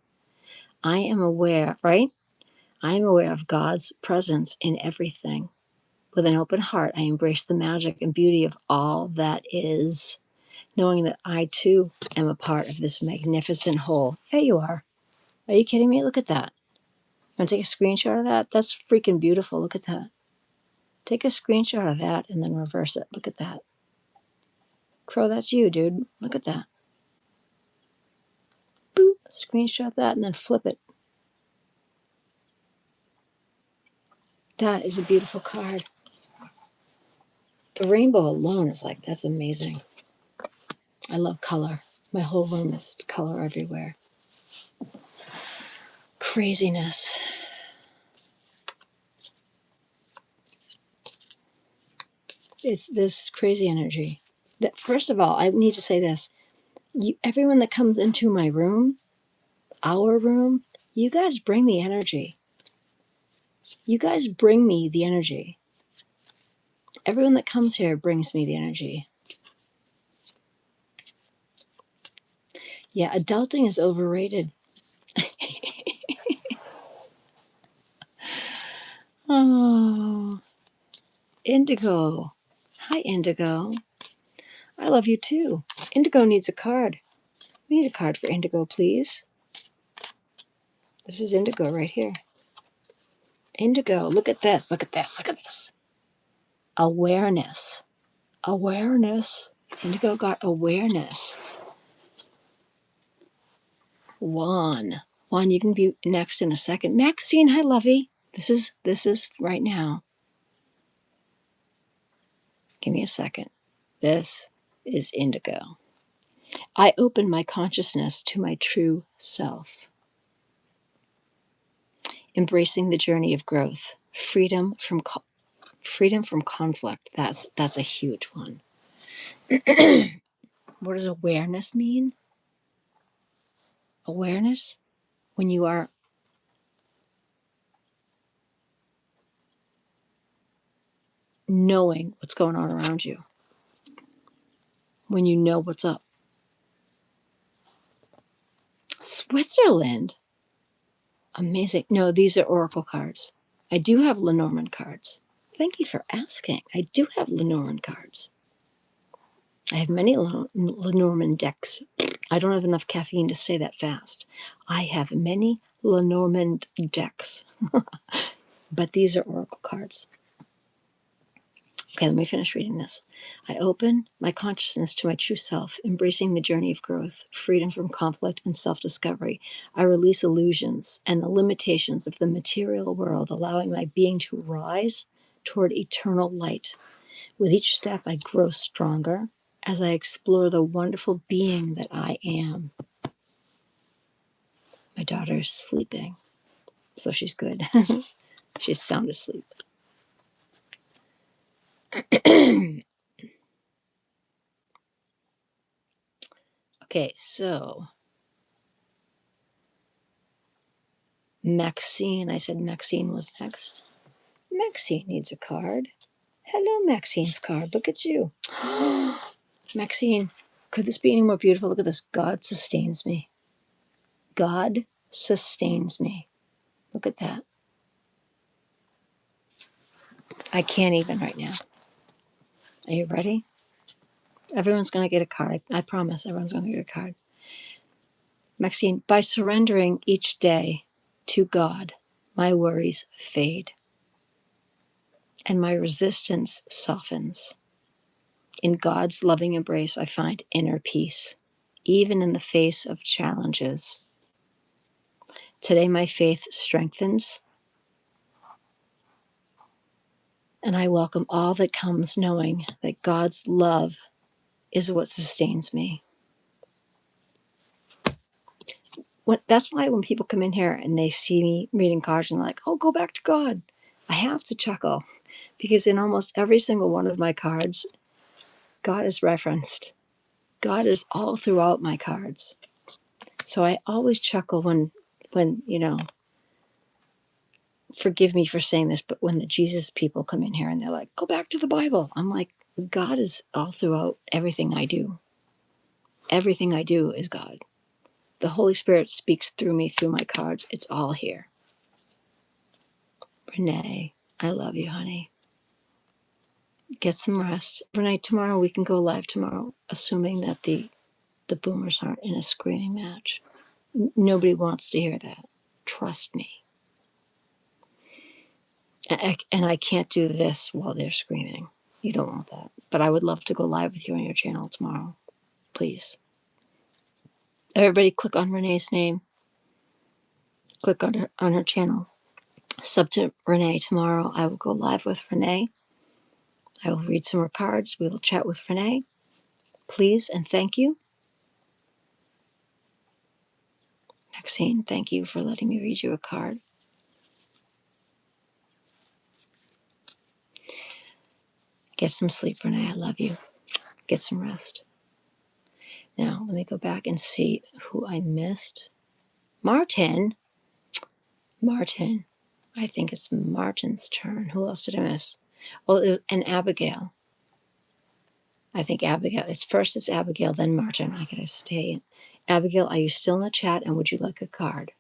I am aware, right? I am aware of God's presence in everything. With an open heart, I embrace the magic and beauty of all that is, knowing that I too am a part of this magnificent whole. Yeah, you are. Are you kidding me? Look at that. You want to take a screenshot of that? That's freaking beautiful. Look at that. Take a screenshot of that and then reverse it. Look at that. Crow, that's you, dude. Look at that. Boop. Screenshot that and then flip it. That is a beautiful card. The rainbow alone is like, that's amazing. I love color. My whole room is color everywhere. Craziness. It's this crazy energy. That, first of all, I need to say this. Everyone that comes into my room, our room, you guys bring the energy. You guys bring me the energy. Everyone that comes here brings me the energy. Yeah, adulting is overrated. Oh, Indigo. Hi, Indigo. I love you too. Indigo needs a card. We need a card for Indigo, please. This is Indigo right here. Indigo, look at this. Look at this. Look at this. Awareness. Awareness. Indigo got awareness. Juan. Juan, you can be next in a second. Maxine, hi, lovey. This is right now. Give me a second. This is Indigo. I open my consciousness to my true self, embracing the journey of growth, freedom from conflict. That's a huge one. What does awareness mean? Awareness, when you are knowing what's going on around you, when you know what's up. Switzerland, amazing. No, these are oracle cards. I do have Lenormand cards. Thank you for asking. I do have Lenormand cards. I have many Lenormand decks. I don't have enough caffeine to say that fast. I have many Lenormand decks, but these are oracle cards. Okay, let me finish reading this. I open my consciousness to my true self, embracing the journey of growth, freedom from conflict, and self discovery. I release illusions and the limitations of the material world, allowing my being to rise toward eternal light. With each step, I grow stronger as I explore the wonderful being that I am. My daughter is sleeping, so she's good. She's sound asleep. Okay, so Maxine, I said Maxine was next. Maxine needs a card. Hello, Maxine's card. Look at you. Maxine, could this be any more beautiful? Look at this. God sustains me. God sustains me. Look at that. I can't even right now. Are you ready? Everyone's going to get a card. I promise everyone's going to get a card. Maxine, by surrendering each day to God, my worries fade and my resistance softens. In God's loving embrace, I find inner peace, even in the face of challenges. Today, my faith strengthens, and I welcome all that comes, knowing that God's love is what sustains me. That's why when people come in here and they see me reading cards and they're like, oh, go back to God, I have to chuckle because in almost every single one of my cards, God is referenced. God is all throughout my cards. So I always chuckle when forgive me for saying this, but when the Jesus people come in here and they're like, go back to the Bible, I'm like, God is all throughout everything I do. Everything I do is God. The Holy Spirit speaks through me, through my cards. It's all here. Renee, I love you, honey. Get some rest. Renee, tomorrow we can go live tomorrow, assuming that the boomers aren't in a screaming match. Nobody wants to hear that. Trust me. And I can't do this while they're screaming. You don't want that. But I would love to go live with you on your channel tomorrow. Please. Everybody click on Renee's name. Click on her channel. Sub to Renee tomorrow. I will go live with Renee. I will read some more cards. We will chat with Renee. Please and thank you. Maxine, thank you for letting me read you a card. Get some sleep, Renee. I love you. Get some rest. Now, let me go back and see who I missed. Martin. I think it's Martin's turn. Who else did I miss? Well, and Abigail. I think Abigail. It's Abigail, then Martin. I gotta stay. Abigail, are you still in the chat? And would you like a card?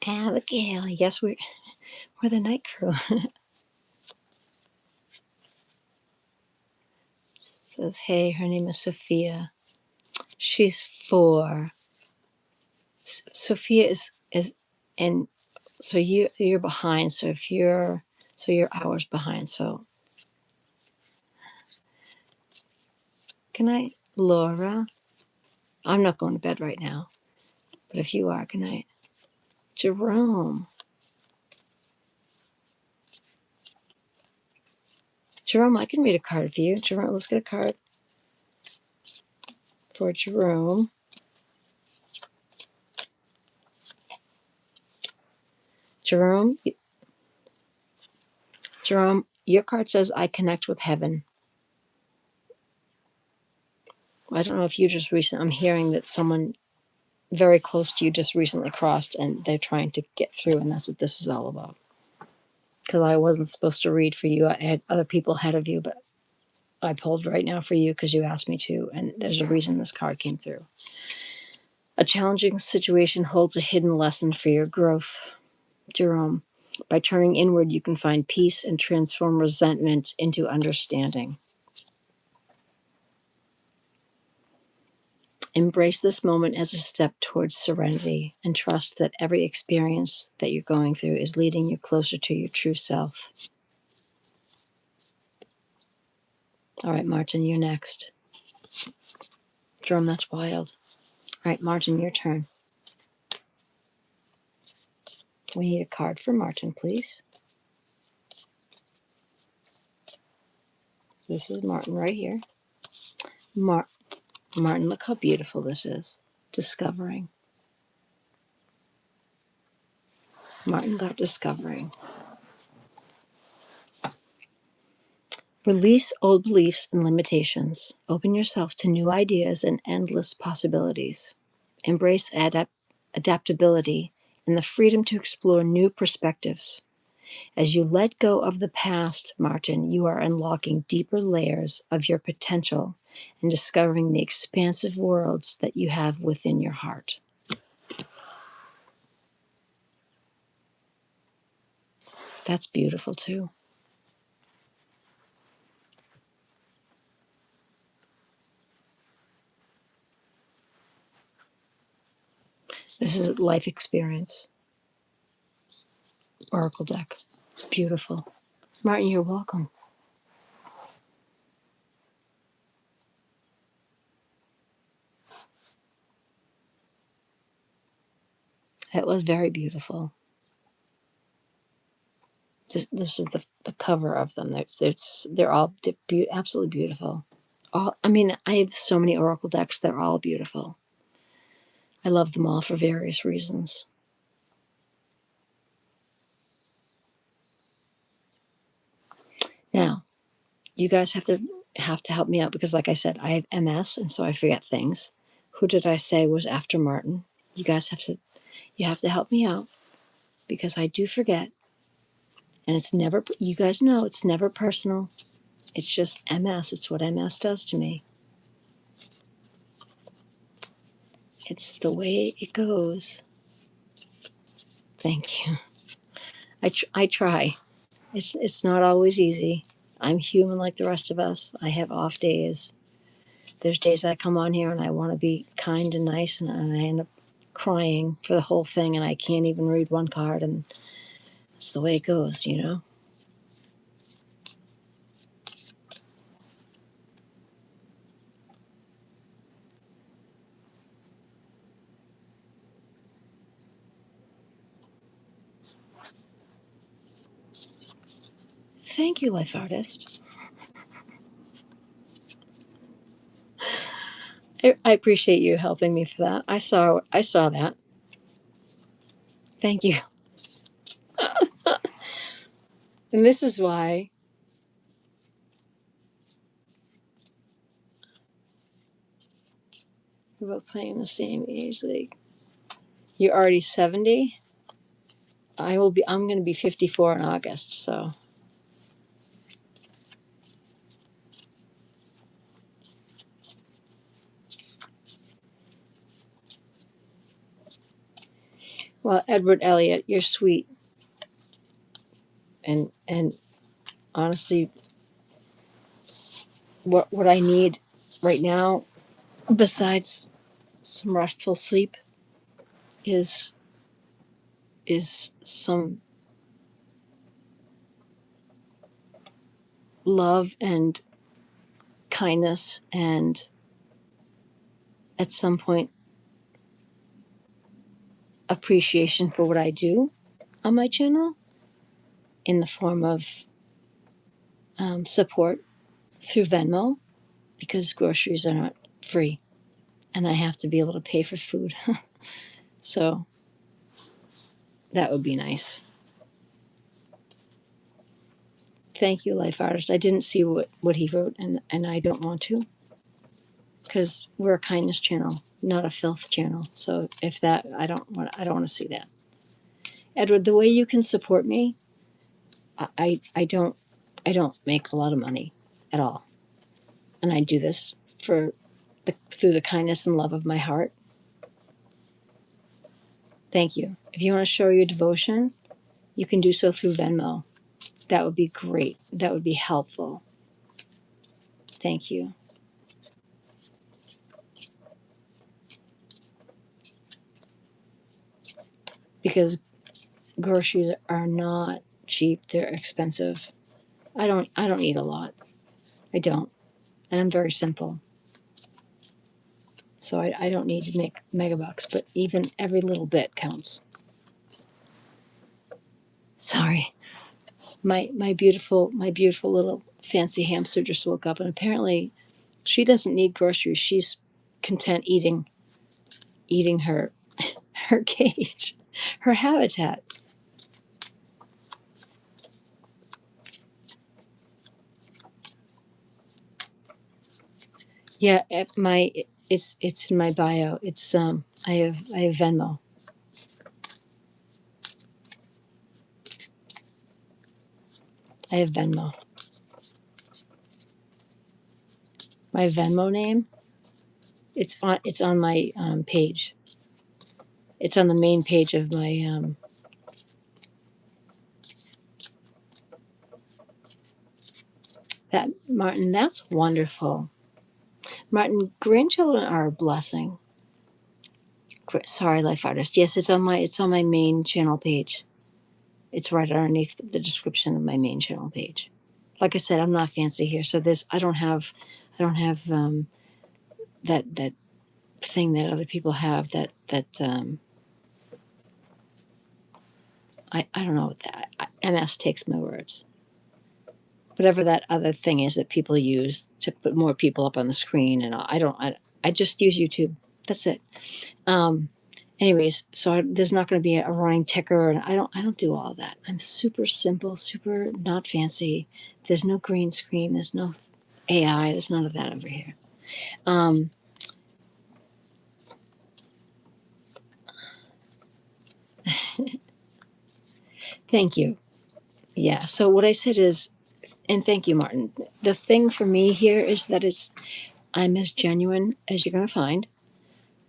Abigail. Yes, we're the night crew. Says, hey, her name is Sophia. She's 4. Sophia is, and so you're behind. So you're hours behind. So can I, Laura? I'm not going to bed right now, but if you are, good night. Jerome. Jerome, I can read a card for you. Jerome, let's get a card for Jerome. Jerome, Jerome, your card says, I connect with heaven. I don't know if you just recently, I'm hearing that someone very close to you just recently crossed and they're trying to get through, and that's what this is all about. Because I wasn't supposed to read for you. I had other people ahead of you, but I pulled right now for you because you asked me to, and there's a reason this card came through. A challenging situation holds a hidden lesson for your growth, Jerome. By turning inward, you can find peace and transform resentment into understanding. Embrace this moment as a step towards serenity and trust that every experience that you're going through is leading you closer to your true self. All right, Martin, you're next. Jerome, that's wild. All right, Martin, your turn. We need a card for Martin, please. This is Martin right here. Martin, look how beautiful this is. Discovering. Martin got discovering. Release old beliefs and limitations. Open yourself to new ideas and endless possibilities. Embrace adaptability and the freedom to explore new perspectives. As you let go of the past, Martin, you are unlocking deeper layers of your potential and discovering the expansive worlds that you have within your heart. That's beautiful too. This is a life experience. Oracle deck. It's beautiful. Martin, you're welcome. It was very beautiful. This is the cover of them. They're all absolutely beautiful. I have so many Oracle decks. They're all beautiful. I love them all for various reasons. Now, you guys have to help me out because, like I said, I have MS, and so I forget things. Who did I say was after Martin? You guys have to help me out because I do forget, and it's never. You guys know it's never personal. It's just MS. It's what MS does to me. It's the way it goes. Thank you. I try. It's not always easy. I'm human like the rest of us. I have off days. There's days I come on here and I want to be kind and nice, and I end up crying for the whole thing, and I can't even read one card, and it's the way it goes, you know? Thank you, Life Artist. I appreciate you helping me for that. I saw that. Thank you. And this is why we're both playing the same age league. You're already 70. I'm going to be 54 in August, so Well, Edward Elliot, you're sweet, and honestly, what I need right now, besides some restful sleep, is some love and kindness, and at some point appreciation for what I do on my channel in the form of support through Venmo, because groceries are not free and I have to be able to pay for food. So that would be nice. Thank you, Life Artist. I didn't see what he wrote, and I don't want to, because we're a kindness channel, not a filth channel. So if that, I don't want to see that. Edward, the way you can support me, I don't make a lot of money at all, and I do this through the kindness and love of my heart. Thank you. If you want to show your devotion, you can do so through Venmo. That would be great. That would be helpful. Thank you. Because groceries are not cheap. They're expensive. I don't eat a lot. I don't. And I'm very simple. So I don't need to make mega bucks, but even every little bit counts. Sorry. My beautiful little fancy hamster just woke up, and apparently she doesn't need groceries. She's content eating her cage, her habitat. Yeah, it's in my bio. It's I have Venmo. I have Venmo. My Venmo name. It's on my page. It's on the main page of my that Martin. That's wonderful, Martin. Grandchildren are a blessing. Sorry, Life Artist. Yes, it's on my main channel page. It's right underneath the description of my main channel page. Like I said, I'm not fancy here, so this I don't have that thing that other people have that I don't know what that MS takes my words. Whatever that other thing is that people use to put more people up on the screen, and I just use YouTube. That's it. Um, anyways, so there's not going to be a running ticker, and I don't do all that. I'm super simple, super not fancy. There's no green screen. There's no AI. There's none of that over here. Um, Thank you. Yeah. So what I said is, and thank you, Martin. The thing for me here is that I'm as genuine as you're going to find.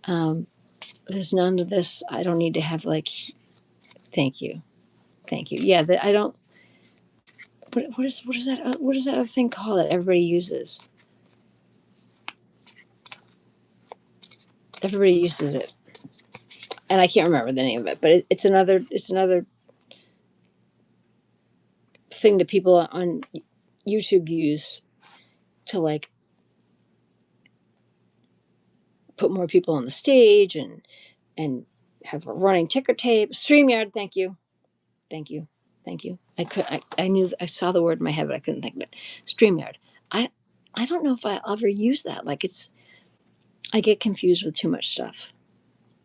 Um, there's none of this. I don't need to have like. Thank you. Thank you. Yeah. That I don't. What is that other thing called that everybody uses? Everybody uses it, and I can't remember the name of it. But it's another thing that people on YouTube use to like put more people on the stage and have a running ticker tape. StreamYard. Thank you. Thank you. Thank you. I knew I saw the word in my head, but I couldn't think of it. StreamYard. I I don't know if I'll ever use that. Like I get confused with too much stuff.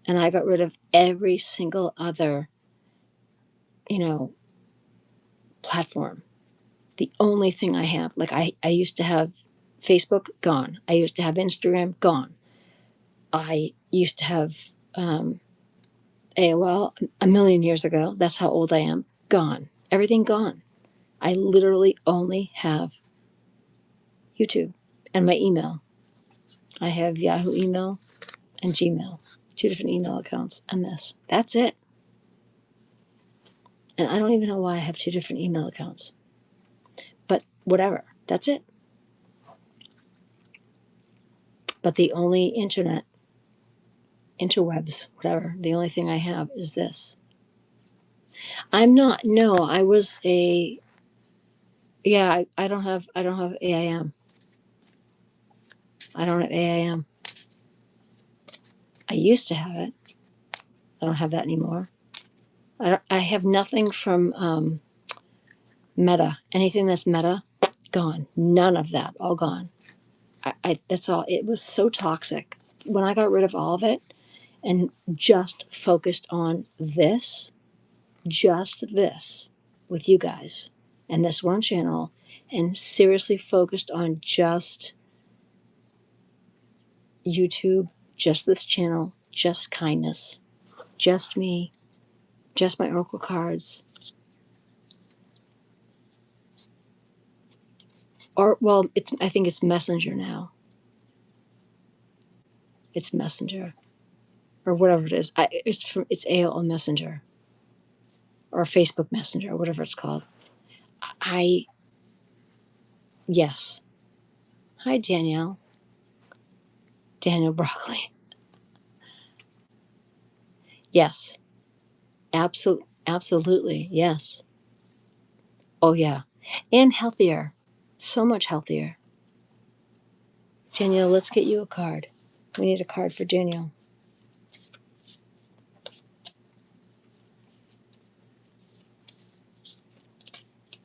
And I got rid of every single other, you know, platform. The only thing I have, like I used to have Facebook, gone. I used to have Instagram, gone. I used to have AOL a million years ago. That's how old I am. Gone. Everything gone. I literally only have YouTube and my email. I have Yahoo email and Gmail, two different email accounts, and this. That's it. And I don't even know why I have 2 different email accounts. But whatever. That's it. But the only interwebs, whatever, the only thing I have is this. I'm not, no, I was yeah, I don't have AIM. I don't have AIM. I used to have it. I don't have that anymore. I have nothing from Meta. Anything that's Meta, gone. None of that, all gone. That's all. It was so toxic. When I got rid of all of it and just focused on this, just this with you guys and this one channel, and seriously focused on just YouTube, just this channel, just kindness, just me, just my Oracle cards. Or, well, I think it's Messenger now. It's Messenger or whatever it is. It's AOL Messenger or Facebook Messenger or whatever it's called. Yes. Hi, Danielle. Daniel Broccoli. Yes. Absolutely. Yes. Oh, yeah. And healthier. So much healthier. Danielle, let's get you a card. We need a card for Danielle.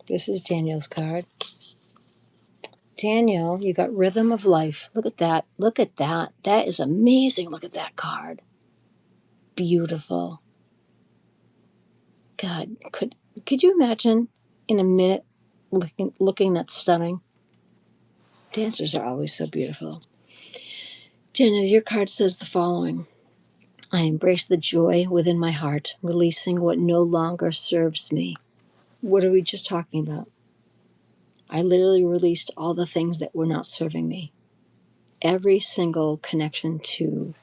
This is Danielle's card. Danielle, you got Rhythm of Life. Look at that. Look at that. That is amazing. Look at that card. Beautiful. God, could you imagine in a minute looking that stunning? Dancers are always so beautiful. Danielle, your card says the following. I embrace the joy within my heart, releasing what no longer serves me. What are we just talking about? I literally released all the things that were not serving me. Every single connection to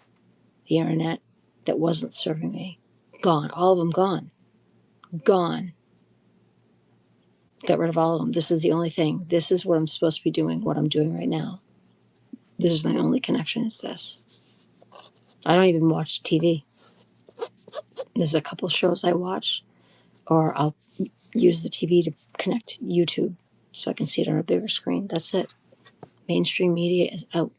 the internet that wasn't serving me. Gone. All of them gone. Gone. Got rid of all of them. This is the only thing. This is what I'm supposed to be doing, what I'm doing right now. This is my only connection is this. I don't even watch TV. There's a couple shows I watch, or I'll use the TV to connect YouTube so I can see it on a bigger screen. That's it. Mainstream media is out.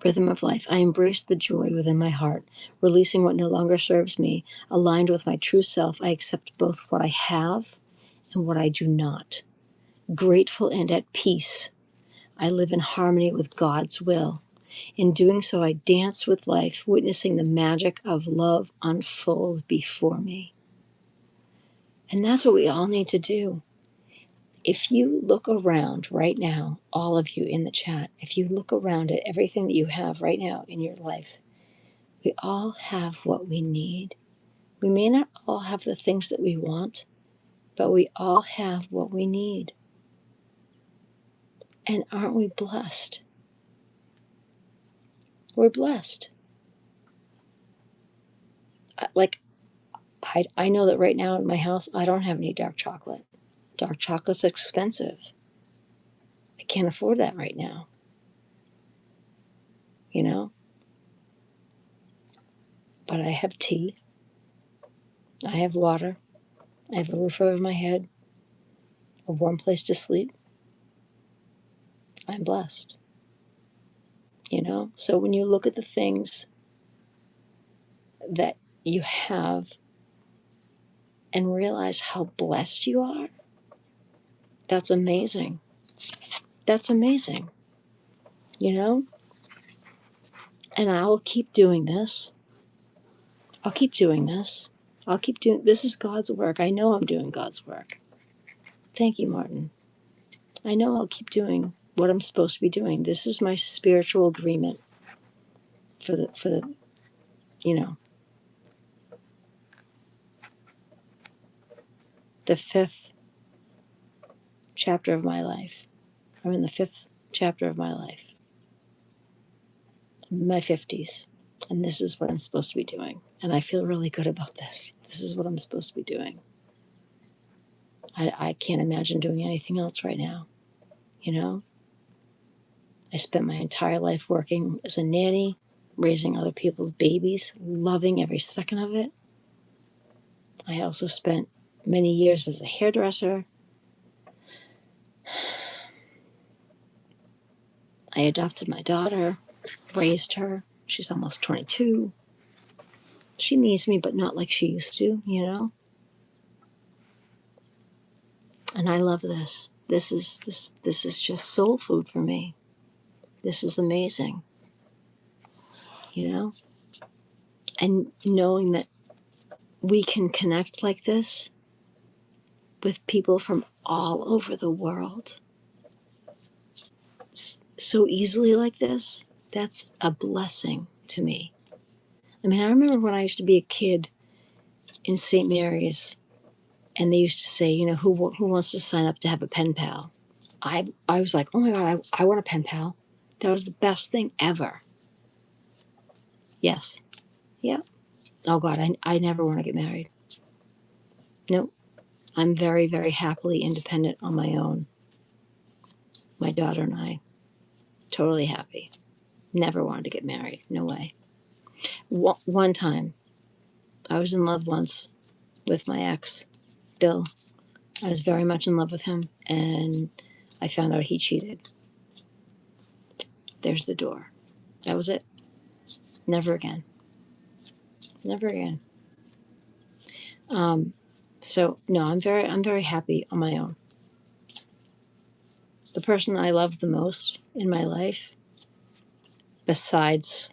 Rhythm of Life. I embrace the joy within my heart, releasing what no longer serves me. Aligned with my true self, I accept both what I have and what I do not. Grateful and at peace, I live in harmony with God's will. In doing so, I dance with life, witnessing the magic of love unfold before me. And that's what we all need to do. If you look around right now, all of you in the chat, if you look around at everything that you have right now in your life, we all have what we need. We may not all have the things that we want, but we all have what we need. And aren't we blessed? We're blessed. I know that right now in my house, I don't have any dark chocolate. Dark chocolate's expensive. I can't afford that right now. You know? But I have tea. I have water. I have a roof over my head. A warm place to sleep. I'm blessed. You know? So when you look at the things that you have and realize how blessed you are, that's amazing. That's amazing. You know? And I'll keep doing this. I'll keep doing this. I'll keep doing this. Is God's work. I know I'm doing God's work. Thank you, Martin. I know I'll keep doing what I'm supposed to be doing. This is my spiritual agreement for the you know, the 5th chapter of my life. I'm in the 5th chapter of my life. I'm in my 50s. And this is what I'm supposed to be doing. And I feel really good about this. This is what I'm supposed to be doing. I can't imagine doing anything else right now. You know, I spent my entire life working as a nanny, raising other people's babies, loving every second of it. I also spent many years as a hairdresser. I adopted my daughter, raised her. She's almost 22. She needs me, but not like she used to, you know? And I love this. This is just soul food for me. This is amazing, you know? And knowing that we can connect like this with people from all over the world so easily like this, that's a blessing to me. I mean, I remember when I used to be a kid in St. Mary's, and they used to say, you know, who wants to sign up to have a pen pal? I was like, oh my God, I want a pen pal. That was the best thing ever. Yes. Yeah. Oh God, I never want to get married. Nope. I'm very, very happily independent on my own. My daughter and I, totally happy. Never wanted to get married. No way. One time, I was in love once with my ex, Bill. I was very much in love with him, and I found out he cheated. There's the door. That was it. Never again. Never again. So no, I'm very happy on my own. The person I love the most in my life, besides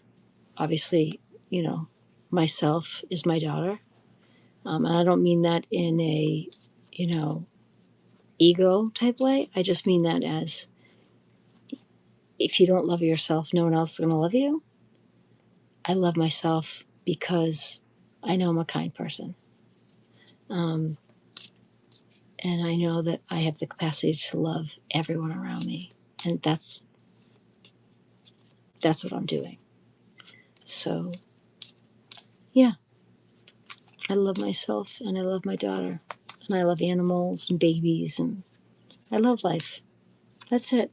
obviously, you know, myself, is my daughter. And I don't mean that in a, you know, ego type way. I just mean that as, if you don't love yourself, no one else is going to love you. I love myself because I know I'm a kind person. And I know that I have the capacity to love everyone around me. And that's what I'm doing. So, yeah, I love myself and I love my daughter. And I love animals and babies and I love life. That's it.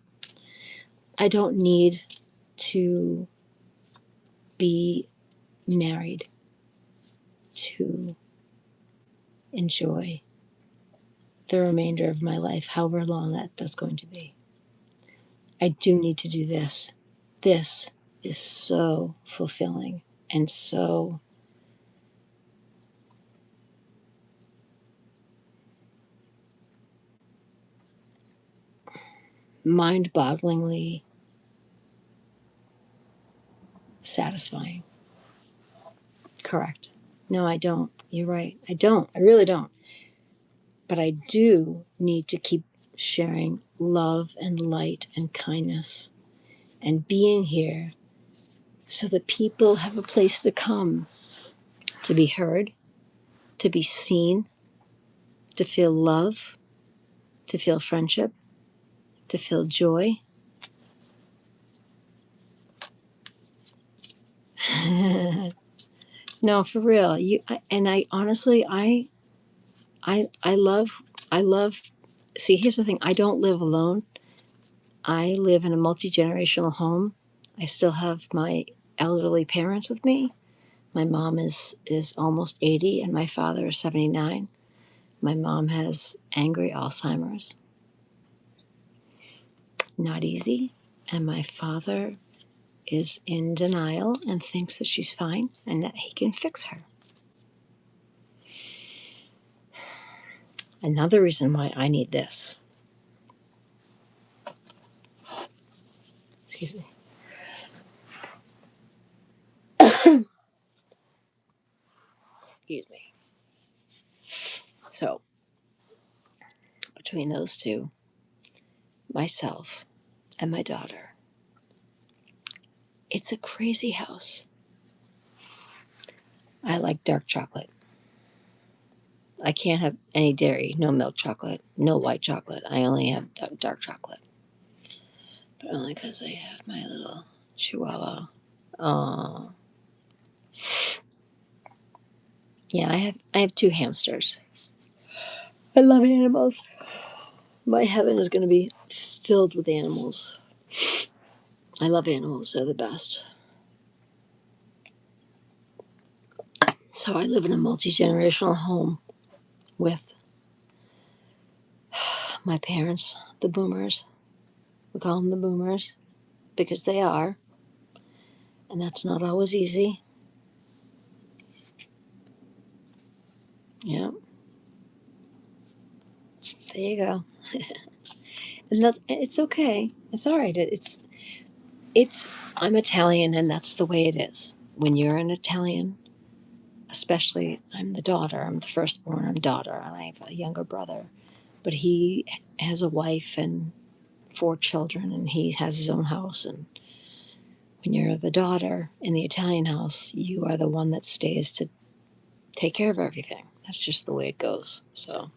I don't need to be married to enjoy the remainder of my life, however long that's going to be. I do need to do this. This is so fulfilling and so mind-bogglingly satisfying. Correct. No, I don't. You're right. I don't. I really don't. But I do need to keep sharing love and light and kindness and being here so that people have a place to come, to be heard, to be seen, to feel love, to feel friendship, to feel joy. No, for real. I honestly, I love. See, here's the thing. I don't live alone. I live in a multi-generational home. I still have my elderly parents with me. My mom is almost 80 and my father is 79. My mom has angry Alzheimer's. Not easy. And my father is in denial and thinks that she's fine and that he can fix her. Another reason why I need this. Excuse me. Excuse me. So, between those two, myself and my daughter, it's a crazy house. I like dark chocolate. I can't have any dairy, no milk chocolate, no white chocolate. I only have dark chocolate. But only because I have my little chihuahua. Oh, Yeah, I have two hamsters. I love animals. My heaven is going to be filled with animals. I love animals. They're the best. So I live in a multi-generational home with my parents, the boomers. We call them the boomers because they are, and that's not always easy. Yeah, there you go. And that's, it's okay. It's all right. It's I'm Italian, and that's the way it is. When you're an Italian, especially, I'm the daughter. I'm the firstborn. I'm daughter, and I have a younger brother. But he has a wife and four children, and he has his own house. And when you're the daughter in the Italian house, you are the one that stays to take care of everything. That's just the way it goes. So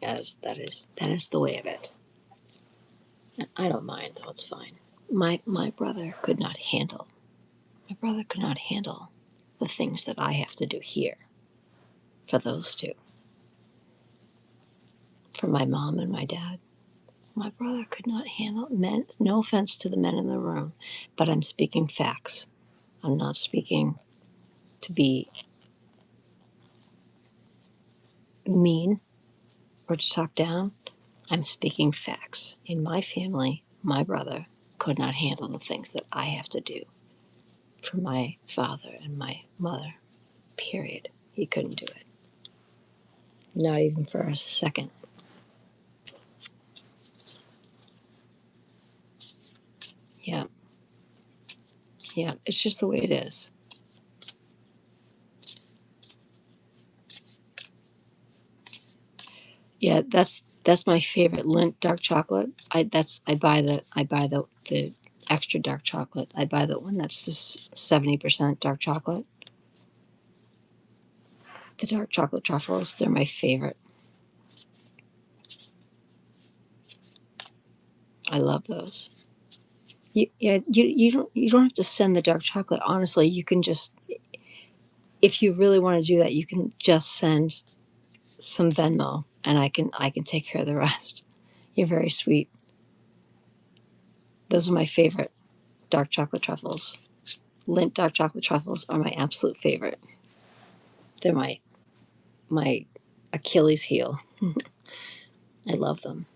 that is the way of it. I don't mind though; it's fine. My brother could not handle. My brother could not handle the things that I have to do here for those two, for my mom and my dad. My brother could not handle men. No offense to the men in the room, but I'm speaking facts. I'm not speaking to be mean or to talk down. I'm speaking facts. In my family, my brother could not handle the things that I have to do for my father and my mother. Period. He couldn't do it. Not even for a second. Yeah. Yeah. It's just the way it is. Yeah, that's my favorite Lindt dark chocolate. I buy the extra dark chocolate. I buy the one that's the 70% dark chocolate. The dark chocolate truffles, they're my favorite. I love those. You don't have to send the dark chocolate. Honestly, you can just, if you really want to do that, you can just send some Venmo, and I can take care of the rest. You're very sweet. Those are my favorite dark chocolate truffles. Lindt dark chocolate truffles are my absolute favorite. They're my Achilles heel. I love them.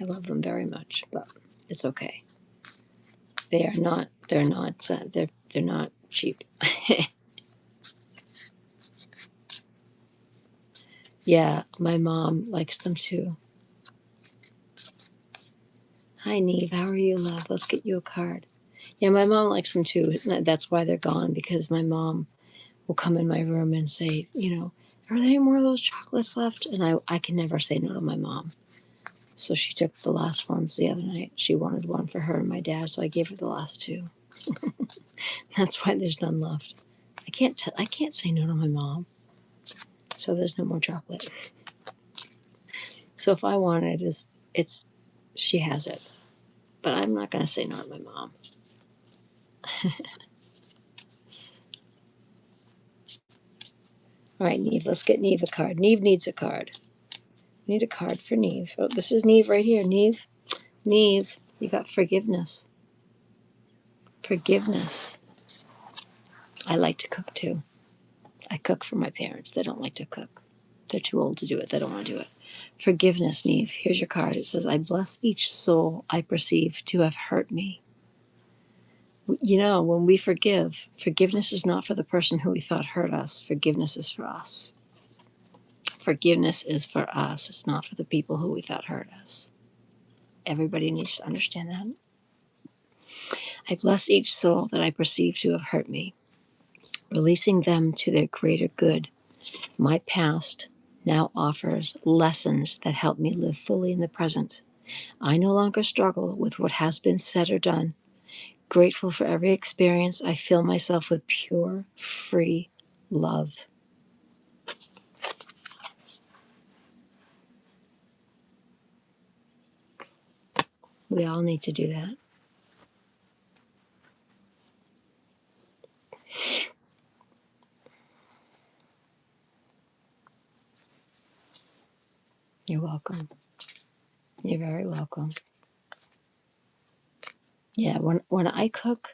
I love them very much, but it's okay. They are not. They're not. They're not cheap. Yeah, my mom likes them too. Hi, Neve. How are you, love? Let's get you a card. Yeah, my mom likes them too. That's why they're gone, because my mom will come in my room and say, are there any more of those chocolates left? And I can never say no to my mom. So she took the last ones the other night. She wanted one for her and my dad, so I gave her the last two. That's why there's none left. I can't say no to my mom. So there's no more chocolate. So if I want it, it's she has it. But I'm not gonna say no to my mom. All right, Neve, let's get Neve a card. Neve needs a card. We need a card for Neve. Oh, this is Neve right here. Neve, you got forgiveness. Forgiveness. I like to cook too. I cook for my parents. They don't like to cook. They're too old to do it. They don't want to do it. Forgiveness, Neve. Here's your card. It says, I bless each soul I perceive to have hurt me. When we forgive, forgiveness is not for the person who we thought hurt us. Forgiveness is for us. Forgiveness is for us. It's not for the people who we thought hurt us. Everybody needs to understand that. I bless each soul that I perceive to have hurt me, releasing them to their greater good. My past now offers lessons that help me live fully in the present. I no longer struggle with what has been said or done. Grateful for every experience, I fill myself with pure, free love. We all need to do that. You're welcome. You're very welcome. Yeah, when I cook,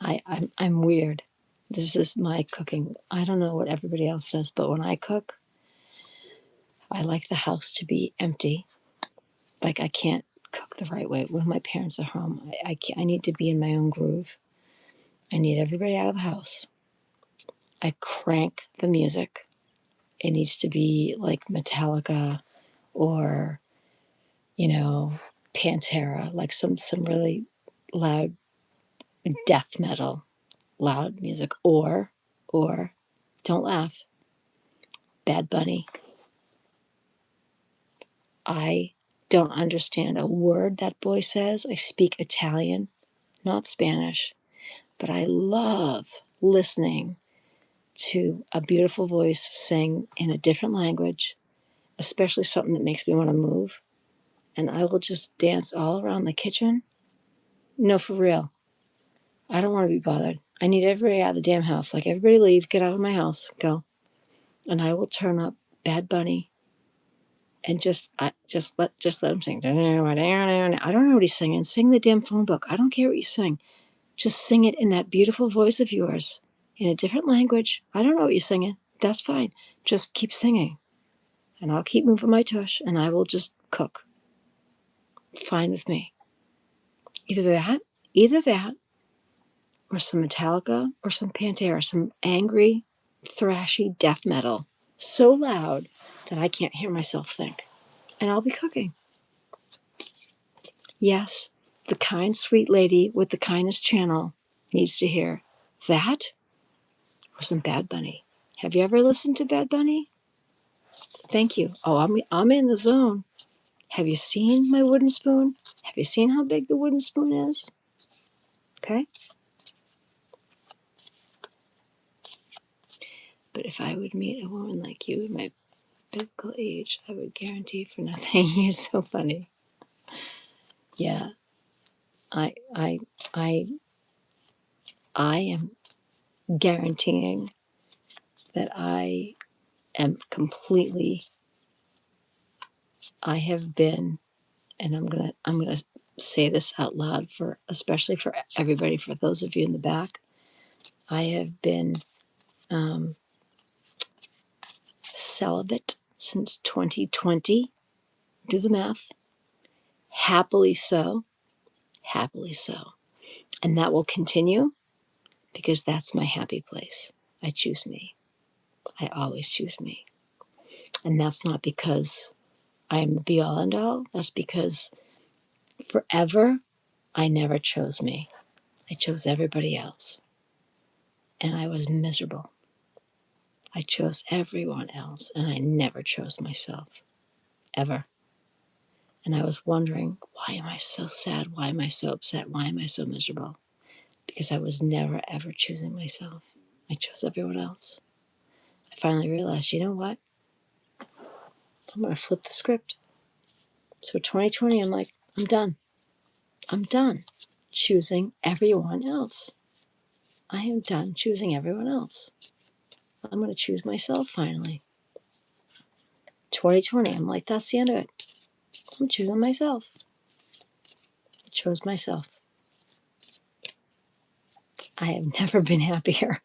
I'm weird. This is my cooking. I don't know what everybody else does, but when I cook, I like the house to be empty. Like I can't cook the right way when my parents are home. I can't, I need to be in my own groove. I need everybody out of the house. I crank the music. It needs to be like Metallica or, you know, Pantera, like some really loud death metal, loud music, or don't laugh, Bad Bunny. I don't understand a word that boy says. I speak Italian, not Spanish, but I love listening to a beautiful voice sing in a different language, especially something that makes me want to move. And I will just dance all around the kitchen. No, for real. I don't want to be bothered. I need everybody out of the damn house. Like, everybody leave, get out of my house, go. And I will turn up Bad Bunny and just let him sing. I don't know what he's singing. Sing the damn phone book. I don't care what you sing. Just sing it in that beautiful voice of yours in a different language. I don't know what you're singing. That's fine. Just keep singing. And I'll keep moving my tush and I will just cook. Fine with me. Either that, or some Metallica or some Pantera, some angry, thrashy death metal. So loud that I can't hear myself think. And I'll be cooking. Yes, the kind, sweet lady with the kindest channel needs to hear that or some Bad Bunny. Have you ever listened to Bad Bunny? Thank you. Oh, I'm in the zone. Have you seen my wooden spoon? Have you seen how big the wooden spoon is? Okay. But if I would meet a woman like you in my biblical age, I would guarantee for nothing. You're so funny. Yeah. I I I I am guaranteeing that I have been, and I'm gonna say this out loud for especially for everybody, for those of you in the back. I have been um, celibate since 2020. Do the math. Happily so, happily so, and that will continue because that's my happy place. I choose me. I always choose me, and that's not because I am the be all and all. That's because forever I never chose me. I chose everybody else, and I was miserable. I chose everyone else and I never chose myself, ever. And I was wondering, why am I so sad? Why am I so upset? Why am I so miserable? Because I was never, ever choosing myself. I chose everyone else. I finally realized, you know what? I'm going to flip the script. So 2020, I'm like, I'm done. I'm done choosing everyone else. I am done choosing everyone else. I'm going to choose myself finally. 2020, I'm like, that's the end of it. I'm choosing myself. I chose myself. I have never been happier.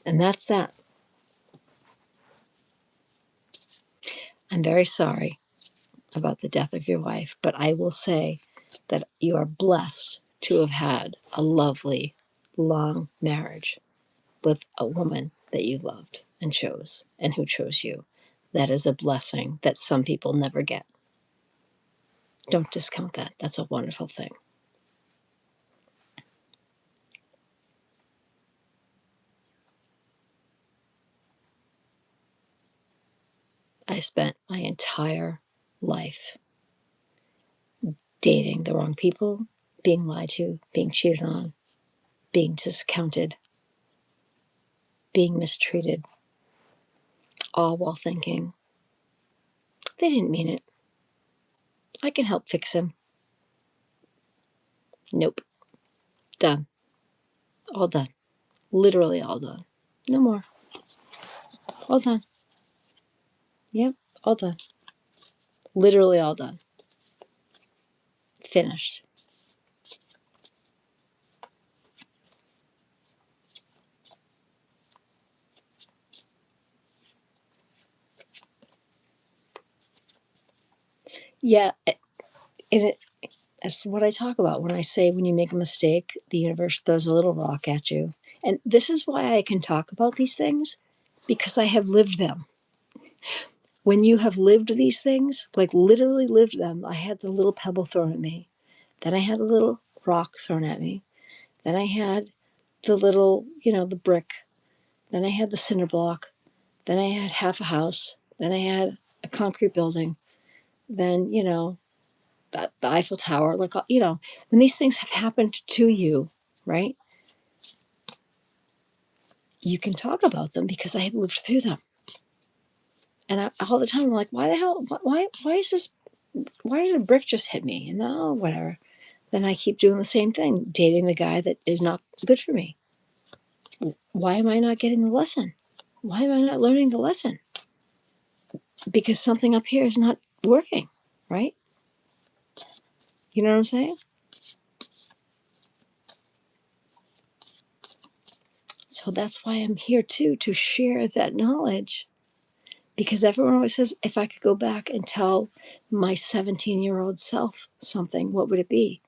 And that's that. I'm very sorry about the death of your wife, but I will say that you are blessed to have had a lovely, long marriage with a woman that you loved and chose and who chose you. That is a blessing that some people never get. Don't discount that. That's a wonderful thing. I spent my entire life dating the wrong people, being lied to, being cheated on, being discounted, being mistreated, all while thinking, they didn't mean it. I can help fix him. Nope. Done. All done. Literally all done. No more. All done. Yep, all done. Literally all done. Finished. Yeah, and that's what I talk about when I say when you make a mistake, the universe throws a little rock at you. And this is why I can talk about these things, because I have lived them. When you have lived these things, like literally lived them, I had the little pebble thrown at me. Then I had a little rock thrown at me. Then I had the little, the brick. Then I had the cinder block. Then I had half a house. Then I had a concrete building. Then, the Eiffel Tower. Like, when these things have happened to you, right? You can talk about them because I have lived through them. And all the time I'm like, why the hell? Why is this? Why did a brick just hit me? And whatever. Then I keep doing the same thing, dating the guy that is not good for me. Why am I not getting the lesson? Why am I not learning the lesson? Because something up here is not working, right? You know what I'm saying? So that's why I'm here too, to share that knowledge. Because everyone always says, if I could go back and tell my 17-year-old self something, what would it be?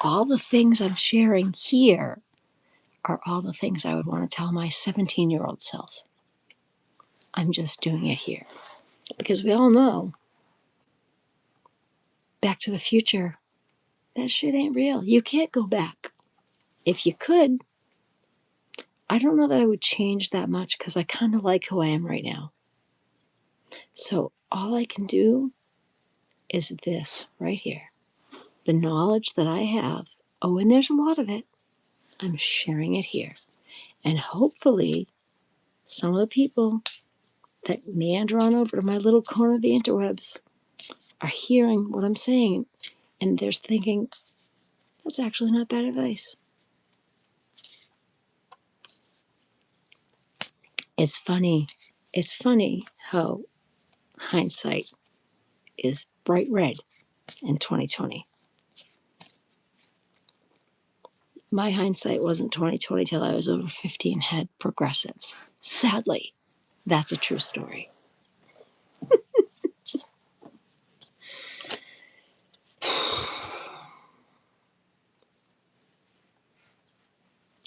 All the things I'm sharing here are all the things I would want to tell my 17-year-old self. I'm just doing it here. Because we all know, Back to the Future, that shit ain't real. You can't go back. If you could, I don't know that I would change that much because I kind of like who I am right now. So all I can do is this right here. The knowledge that I have, and there's a lot of it, I'm sharing it here. And hopefully, some of the people that meander on over to my little corner of the interwebs are hearing what I'm saying, and they're thinking, that's actually not bad advice. It's funny. It's funny how hindsight is bright red in 2020. My hindsight wasn't 2020 till I was over 50 and had progressives. Sadly, that's a true story.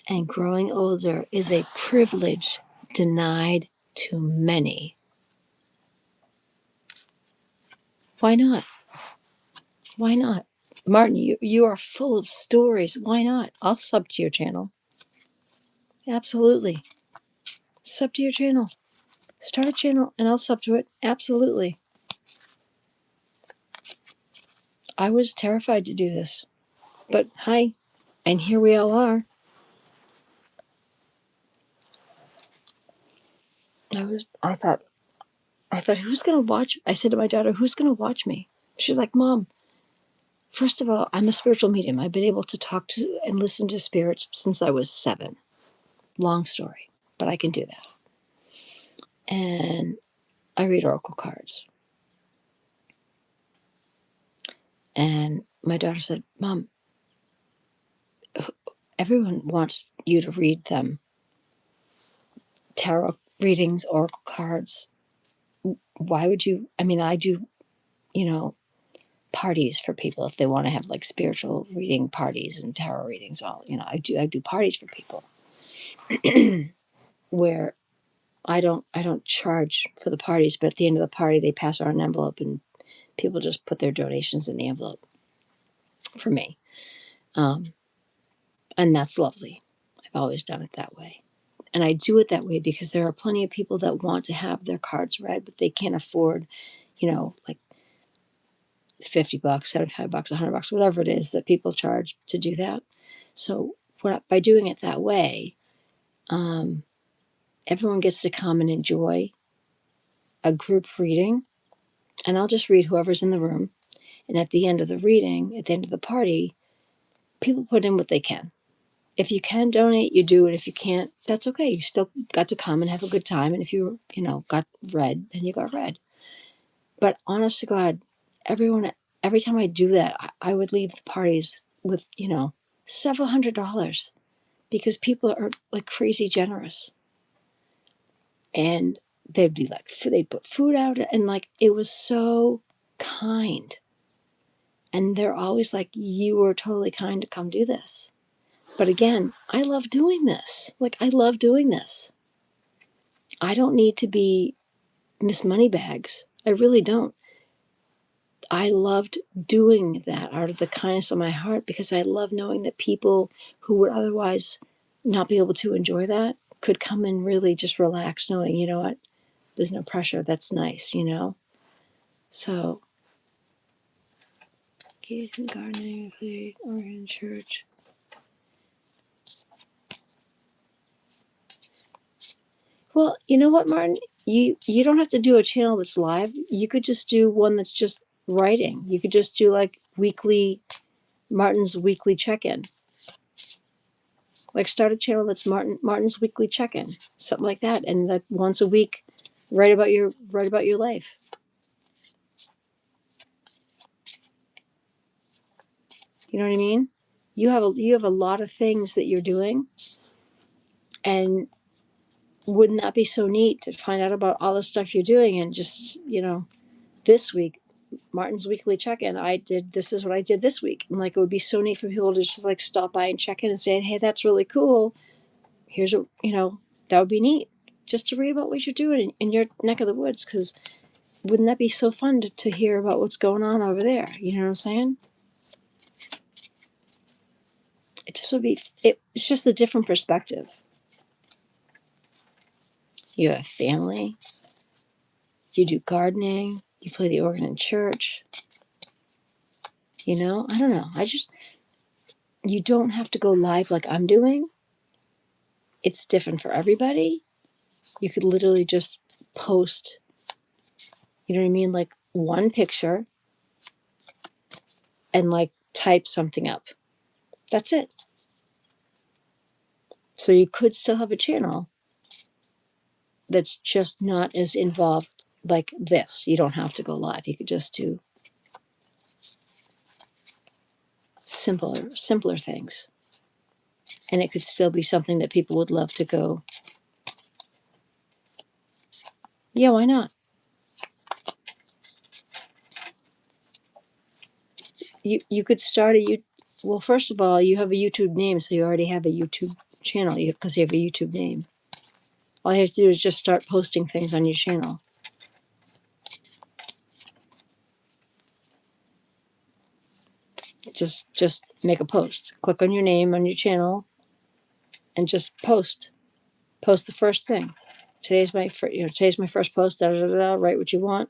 And growing older is a privilege denied to many. Why not? Why not? Martin, you are full of stories. Why not? I'll sub to your channel. Absolutely. Sub to your channel. Start a channel and I'll sub to it. Absolutely. I was terrified to do this. But hi. And here we all are. I thought, who's gonna watch? I said to my daughter, who's gonna watch me? She's like, Mom, first of all, I'm a spiritual medium. I've been able to talk to and listen to spirits since I was 7. Long story, but I can do that. And I read oracle cards. And my daughter said, Mom, everyone wants you to read them. Tarot readings, oracle cards. Why would you? I mean, I do, parties for people if they want to have like spiritual reading parties and tarot readings. I do parties for people where I don't charge for the parties, but at the end of the party, they pass around an envelope and people just put their donations in the envelope for me. And that's lovely. I've always done it that way. And I do it that way because there are plenty of people that want to have their cards read, but they can't afford, like $50, $75, $100, whatever it is that people charge to do that. So by doing it that way, everyone gets to come and enjoy a group reading. And I'll just read whoever's in the room. And at the end of the reading, at the end of the party, people put in what they can. If you can donate, you do it. If you can't, that's okay. You still got to come and have a good time. And if you got read, then you got read. But honest to God, every time I do that, I would leave the parties with, several $100s because people are like crazy generous. And they'd be like, they'd put food out, and like, it was so kind. And they're always like, you were totally kind to come do this. But again, I love doing this. Like, I love doing this. I don't need to be Miss Moneybags. I really don't. I loved doing that out of the kindness of my heart because I love knowing that people who would otherwise not be able to enjoy that could come and really just relax, knowing, you know what, there's no pressure. That's nice. So, engagement, gardening, food, or in church. Well, you know what, Martin? You don't have to do a channel that's live. You could just do one that's just writing. You could just do like Martin's weekly check-in. Like start a channel that's Martin's weekly check-in, something like that, and that once a week, write about your life. You know what I mean? You have a lot of things that you're doing, and wouldn't that be so neat to find out about all the stuff you're doing and just this week, Martin's weekly check-in. This is what I did this week. And like, it would be so neat for people to just like stop by and check in and say, hey, that's really cool. Here's that would be neat just to read about what you're doing in your neck of the woods. Because wouldn't that be so fun to hear about what's going on over there? You know what I'm saying? It just would be, it's just a different perspective. You have family, you do gardening, you play the organ in church. I don't know. You don't have to go live like I'm doing. It's different for everybody. You could literally just post, you know what I mean? Like one picture and like type something up. That's it. So you could still have a channel that's just not as involved like this. You don't have to go live. You could just do simpler things. And it could still be something that people would love to go, yeah, why not? You could start well, first of all, you have a YouTube name, so you already have a YouTube channel because you have a YouTube name. All you have to do is just start posting things on your channel. Just make a post. Click on your name on your channel and just post. Post the first thing. Today's my first post. Write what you want,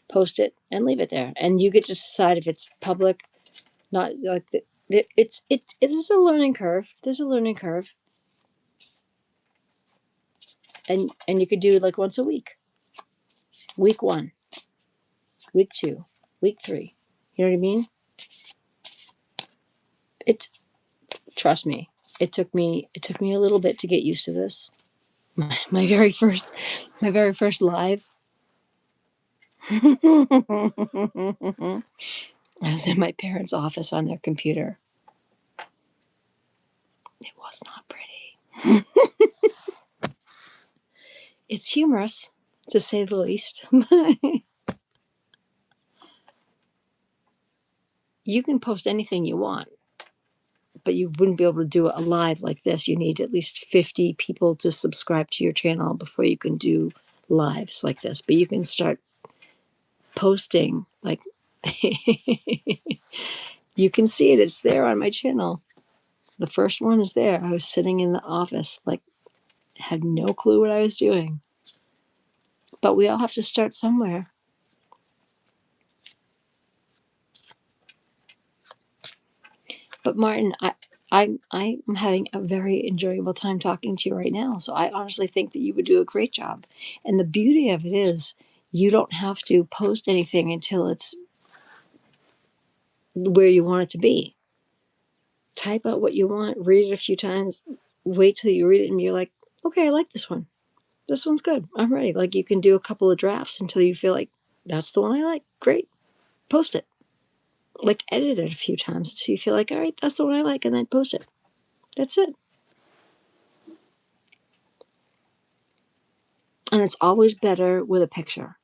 post it, and leave it there. And you get to decide if it's public, not like it is a learning curve. There's a learning curve, and you could do like once a week. Week 1, week 2, week 3. You know what I mean? Trust me. It took me a little bit to get used to this. My very first live. I was in my parents' office on their computer. It was not pretty. It's humorous, to say the least. You can post anything you want, but you wouldn't be able to do it live like this. You need at least 50 people to subscribe to your channel before you can do lives like this. But you can start posting like you can see it. It's there on my channel. The first one is there. I was sitting in the office, like, had no clue what I was doing. But we all have to start somewhere. But Martin, I'm having a very enjoyable time talking to you right now. So I honestly think that you would do a great job. And the beauty of it is you don't have to post anything until it's where you want it to be. Type out what you want, read it a few times, wait till you read it and you're like, okay, I like this one. This one's good. I'm ready. Like, you can do a couple of drafts until you feel like that's the one I like. Great. Post it. Like, edit it a few times so you feel like, all right, that's the one I like, and then post it. That's it. And it's always better with a picture,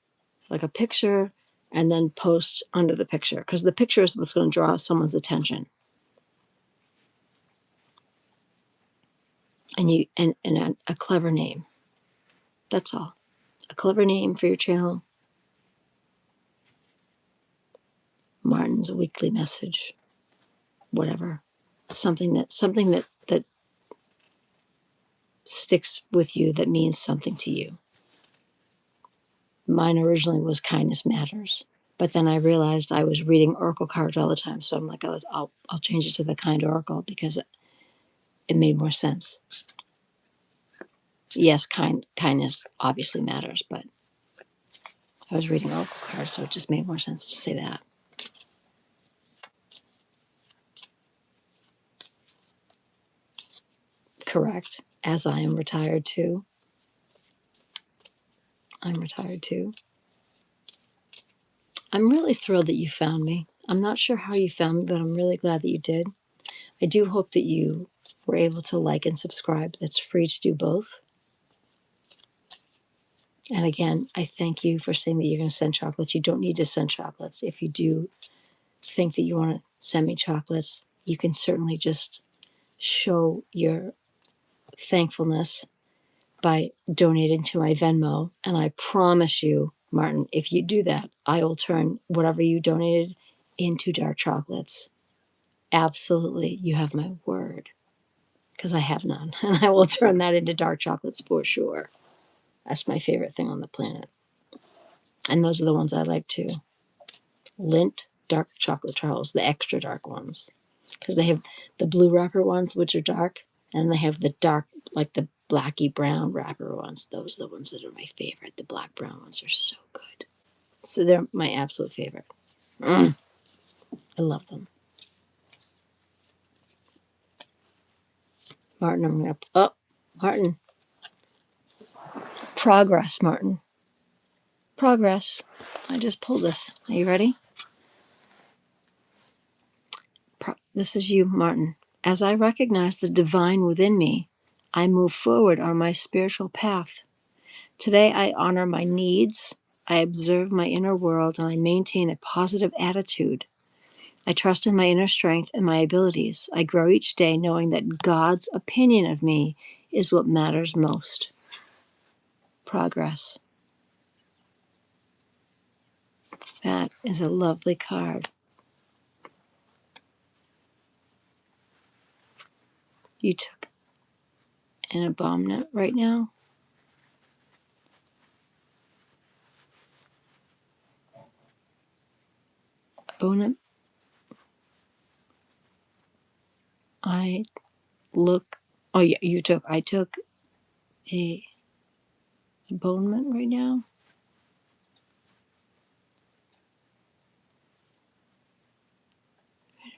like a picture, and then post under the picture, because the picture is what's going to draw someone's attention. And a clever name. That's all. A clever name for your channel. Martin's weekly message. Whatever. Something that sticks with you, that means something to you. Mine originally was Kindness Matters, but then I realized I was reading Oracle cards all the time, so I'm like, I'll change it to the Kind Oracle because it made more sense. Yes, kindness obviously matters, but I was reading Oracle cards, so it just made more sense to say that. Correct. As I am retired too. I'm retired too. I'm really thrilled that you found me. I'm not sure how you found me, but I'm really glad that you did. I do hope that you were able to like and subscribe. That's free to do both. And again, I thank you for saying that you're going to send chocolates. You don't need to send chocolates. If you do think that you want to send me chocolates, you can certainly just show your thankfulness by donating to my Venmo. And I promise you, Martin, if you do that, I will turn whatever you donated into dark chocolates. Absolutely. You have my word. Because I have none. And I will turn that into dark chocolates for sure. That's my favorite thing on the planet. And those are the ones I like too. Lindt dark chocolate truffles, the extra dark ones. Because they have the blue wrapper ones, which are dark, and they have the dark, like the blacky brown wrapper ones. Those are the ones that are my favorite. The black brown ones are so good. So they're my absolute favorite. I love them. Martin, I'm going to... Oh, Martin. Progress, Martin. Progress. I just pulled this. Are you ready? This is you, Martin. As I recognize the divine within me, I move forward on my spiritual path. Today, I honor my needs, I observe my inner world, and I maintain a positive attitude. I trust in my inner strength and my abilities. I grow each day knowing that God's opinion of me is what matters most. Progress. That is a lovely card. You took an abominant right now. Abominant. I look. Oh yeah, I took a abonement right now.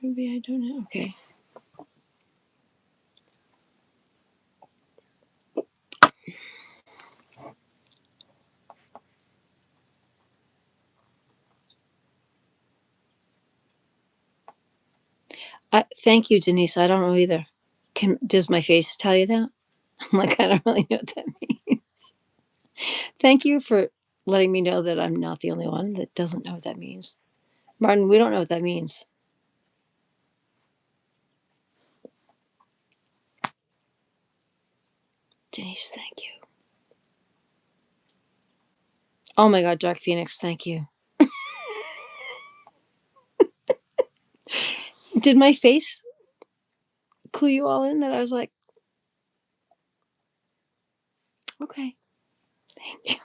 Maybe I don't know. Okay. Thank you, Denise. I don't know either. Does my face tell you that? I'm like, I don't really know what that means. Thank you for letting me know that I'm not the only one that doesn't know what that means. Martin, we don't know what that means. Denise, thank you. Oh my God, Dark Phoenix, thank you. Did my face clue you all in that I was like, okay, thank you.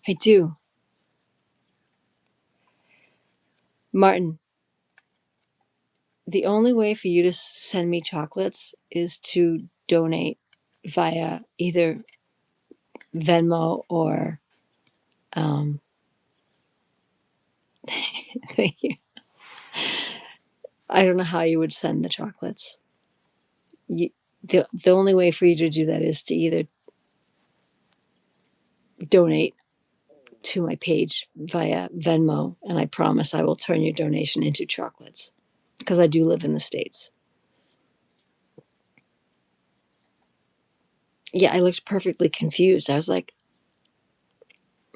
I do. Martin, the only way for you to send me chocolates is to donate via either Venmo or thank you. I don't know how you would send the chocolates. The only way for you to do that is to either donate to my page via Venmo, and I promise I will turn your donation into chocolates because I do live in the States. Yeah, I looked perfectly confused. I was like,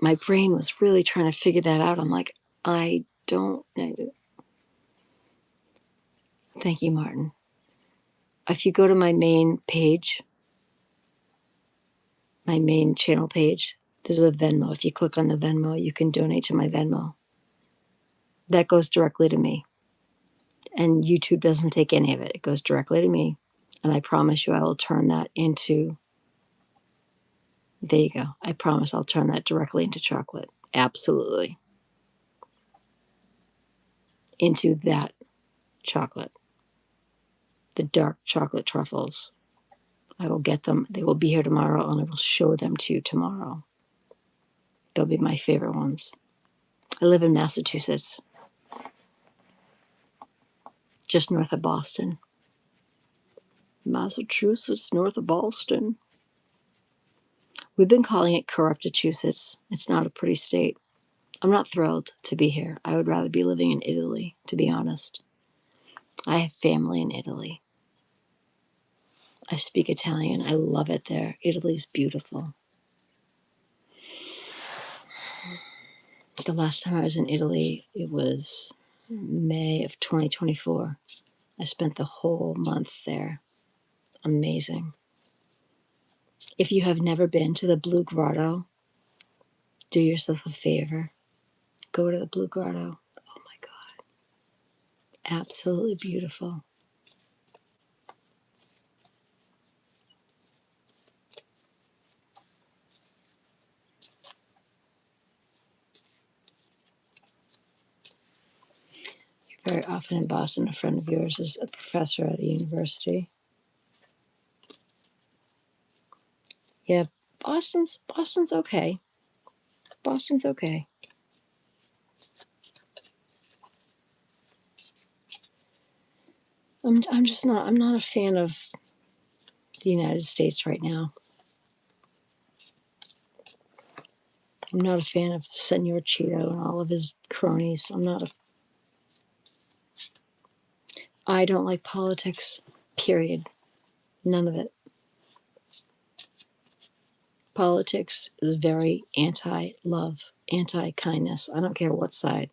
my brain was really trying to figure that out. I'm like, I don't. Thank you, Martin. If you go to my main page, my main channel page, there's a Venmo. If you click on the Venmo, you can donate to my Venmo. That goes directly to me. And YouTube doesn't take any of it. It goes directly to me. And I promise you, I will turn that into, there you go. I promise I'll turn that directly into chocolate. Absolutely. Into that chocolate. The dark chocolate truffles. I will get them. They will be here tomorrow, and I will show them to you tomorrow. They'll be my favorite ones. I live in Massachusetts, just north of Boston. Massachusetts, north of Boston. We've been calling it Corruptachusetts. It's not a pretty state. I'm not thrilled to be here. I would rather be living in Italy, to be honest. I have family in Italy. I speak Italian. I love it there. Italy's beautiful. The last time I was in Italy, it was May of 2024. I spent the whole month there. Amazing. If you have never been to the Blue Grotto, do yourself a favor. Go to the Blue Grotto. Oh my God. Absolutely beautiful. You're very often in Boston. A friend of yours is a professor at a university. Yeah, Boston's okay. Boston's okay. I'm just not. I'm not a fan of the United States right now. I'm not a fan of Senor Cheeto and all of his cronies. I don't like politics. Period. None of it. Politics is very anti-love, anti-kindness. I don't care what side.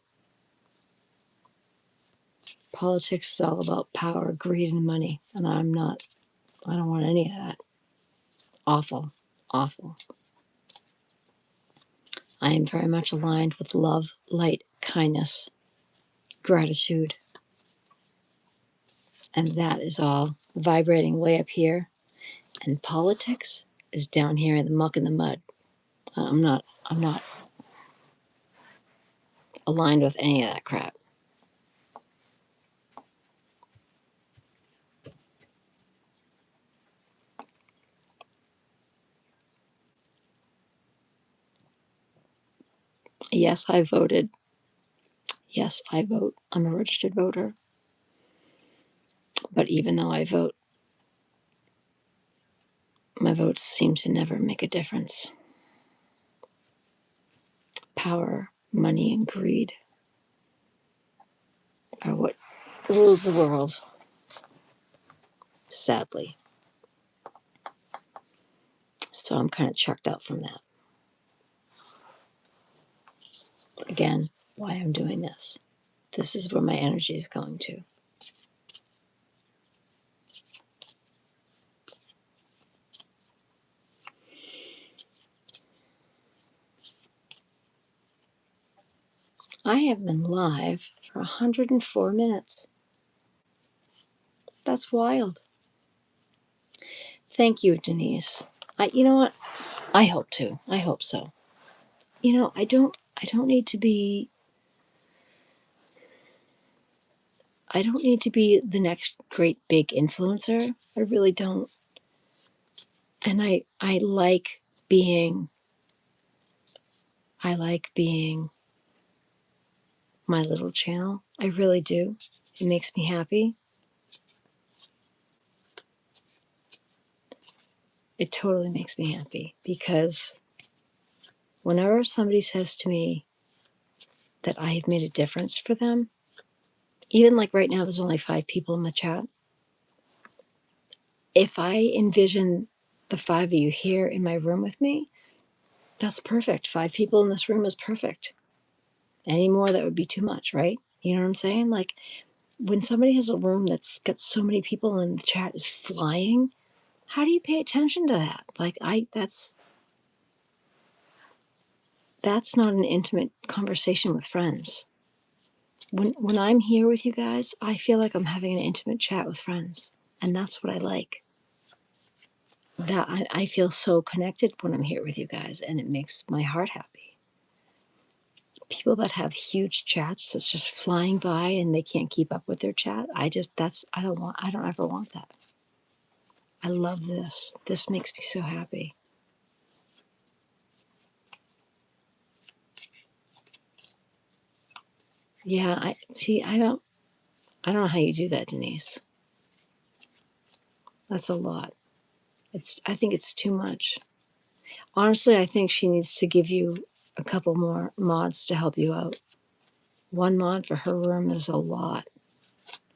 Politics is all about power, greed, and money, and I don't want any of that. Awful. Awful. I am very much aligned with love, light, kindness, gratitude, and that is all vibrating way up here. And politics is down here in the muck and the mud. I'm not aligned with any of that crap. Yes, I voted. Yes, I vote. I'm a registered voter. But even though I vote, my votes seem to never make a difference. Power, money, and greed are what rules the world, sadly. So I'm kind of checked out from that. Again, why I'm doing this. This is where my energy is going to. I have been live for 104 minutes. That's wild. Thank you, Denise. You know what? I hope to. I hope so. I don't need to be the next great big influencer. I really don't. And I like being my little channel. I really do. It makes me happy. It totally makes me happy because Whenever somebody says to me that I have made a difference for them, even like right now, there's only 5 people in the chat. If I envision the 5 of you here in my room with me, that's perfect. 5 people in this room is perfect. Any more, that would be too much, right? You know what I'm saying? Like when somebody has a room that's got so many people and the chat is flying, how do you pay attention to that? Like that's not an intimate conversation with friends. When I'm here with you guys, I feel like I'm having an intimate chat with friends, and that's what I like. That I feel so connected when I'm here with you guys, and it makes my heart happy. People that have huge chats that's just flying by and they can't keep up with their chat, I don't ever want that. I love this. This makes me so happy. Yeah, I don't know how you do that, Denise. That's a lot. I think it's too much. Honestly, I think she needs to give you a couple more mods to help you out. 1 mod for her room is a lot.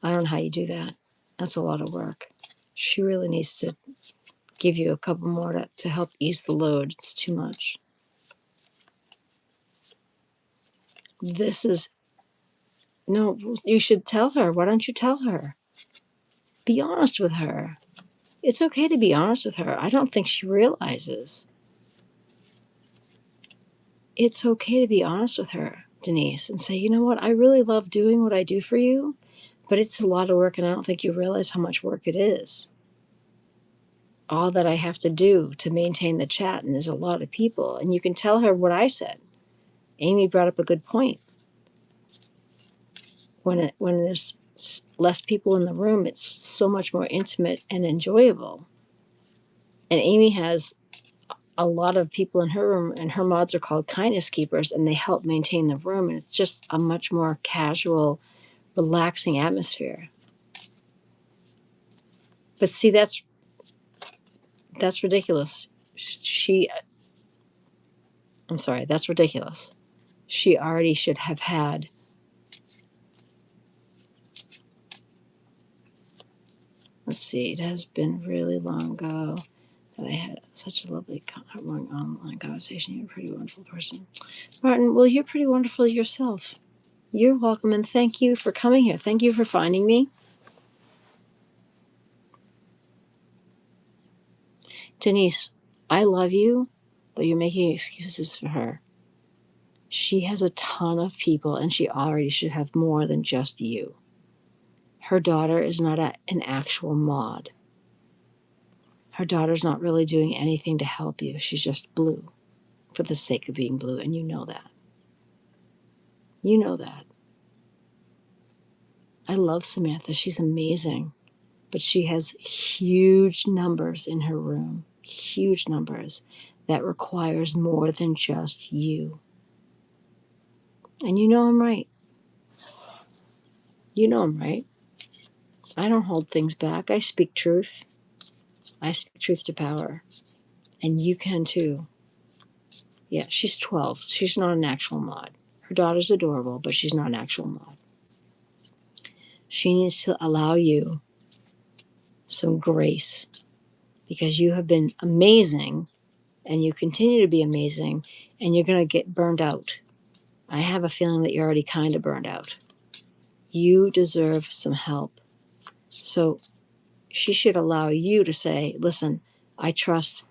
I don't know how you do that. That's a lot of work. She really needs to give you a couple more to help ease the load. It's too much. No, you should tell her. Why don't you tell her? Be honest with her. It's okay to be honest with her. I don't think she realizes. It's okay to be honest with her, Denise, and say, you know what? I really love doing what I do for you, but it's a lot of work, and I don't think you realize how much work it is. All that I have to do to maintain the chat, and there's a lot of people. And you can tell her what I said. Amy brought up a good point. When there's less people in the room, it's so much more intimate and enjoyable. And Amy has a lot of people in her room, and her mods are called kindness keepers, and they help maintain the room. And it's just a much more casual, relaxing atmosphere. But see, that's ridiculous. I'm sorry, that's ridiculous. She already should have had. Let's see, it has been really long ago that I had such a lovely online conversation. You're a pretty wonderful person. Martin, well, you're pretty wonderful yourself. You're welcome, and thank you for coming here. Thank you for finding me. Denise, I love you, but you're making excuses for her. She has a ton of people, and she already should have more than just you. Her daughter is not an actual mod. Her daughter's not really doing anything to help you. She's just blue for the sake of being blue, and you know that. You know that. I love Samantha. She's amazing. But she has huge numbers in her room. Huge numbers. That requires more than just you. And you know I'm right. You know I'm right. I don't hold things back. I speak truth. I speak truth to power. And you can too. Yeah, she's 12. She's not an actual mod. Her daughter's adorable, but she's not an actual mod. She needs to allow you some grace because you have been amazing and you continue to be amazing, and you're going to get burned out. I have a feeling that you're already kind of burned out. You deserve some help. So she should allow you to say, listen, I trust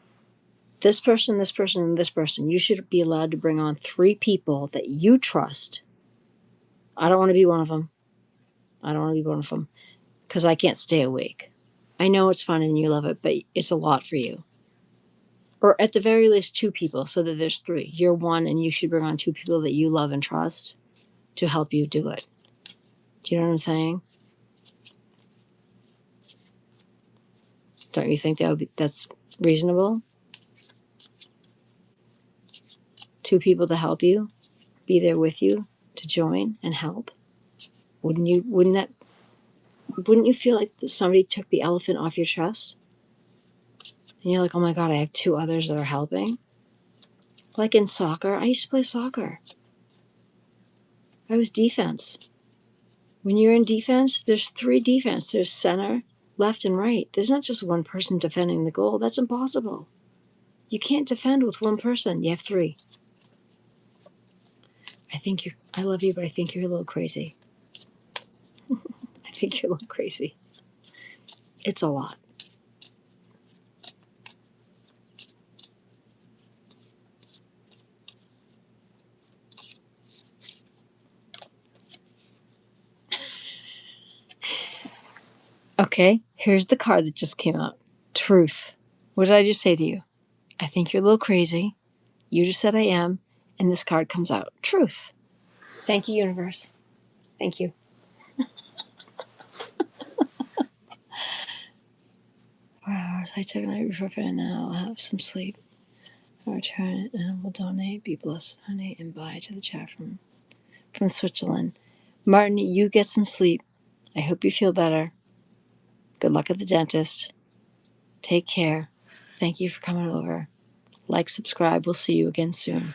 this person, this person, and this person. You should be allowed to bring on 3 people that you trust. I don't want to be one of them. I don't want to be one of them because I can't stay awake. I know it's fun and you love it, but it's a lot for you. Or at the very least 2 people so that there's 3. You're 1 and you should bring on 2 people that you love and trust to help you do it. Do you know what I'm saying? Don't you think that's reasonable? 2 people to help you, be there with you, to join and help. Wouldn't you feel like somebody took the elephant off your chest? And you're like, oh my God, I have 2 others that are helping. Like in soccer, I used to play soccer. I was defense. When you're in defense, there's 3 defense. There's center, left, and right. There's not just one person defending the goal. That's impossible. You can't defend with one person. You have 3. I love you, but I think you're a little crazy. I think you're a little crazy. It's a lot. Okay, here's the card that just came out. Truth. What did I just say to you? I think you're a little crazy. You just said I am. And this card comes out. Truth. Thank you, universe. Thank you. I took a night before and now I'll have some sleep. I'll return and will donate. Be blessed, honey, and bye to the chat from Switzerland. Martin, you get some sleep. I hope you feel better. Good luck at the dentist. Take care. Thank you for coming over. Like, subscribe. We'll see you again soon.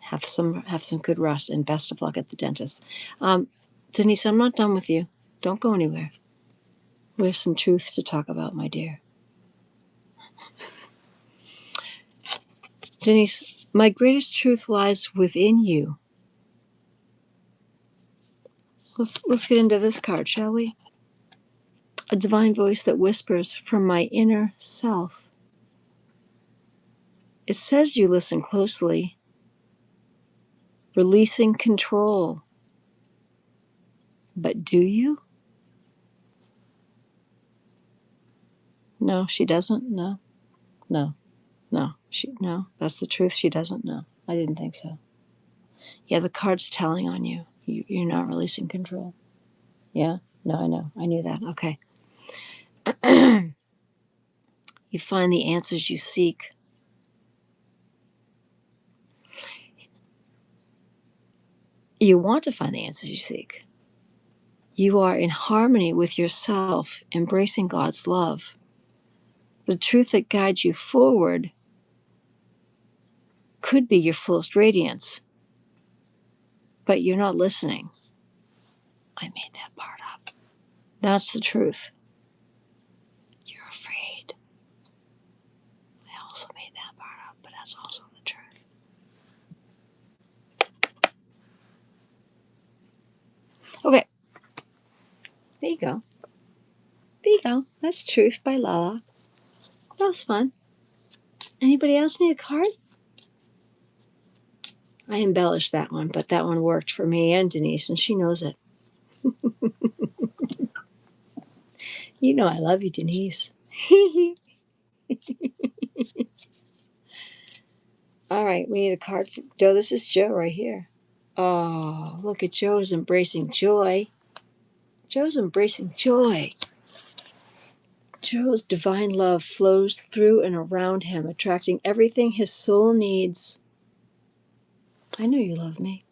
Have some good rest and best of luck at the dentist. Denise, I'm not done with you. Don't go anywhere. We have some truth to talk about, my dear. Denise, my greatest truth lies within you. Let's get into this card, shall we? A divine voice that whispers from my inner self. It says you listen closely. Releasing control. But do you? No, she doesn't. No. No. That's the truth. She doesn't know. I didn't think so. Yeah, the card's telling on you. You're not releasing control. Yeah? No, I know. I knew that. Okay. You find the answers you seek. You want to find the answers you seek. You are in harmony with yourself, embracing God's love. The truth that guides you forward could be your fullest radiance, but you're not listening. I made that part up. That's the truth. You're afraid. I also made that part up, but that's also the truth. Okay. There you go. There you go. That's Truth by Lala. That was fun. Anybody else need a card? I embellished that one, but that one worked for me and Denise, and she knows it. You know I love you, Denise. All right, we need a card for Joe. This is Joe right here. Oh, look at Joe's embracing joy. Joe's embracing joy. Joe's divine love flows through and around him, attracting everything his soul needs. I know you love me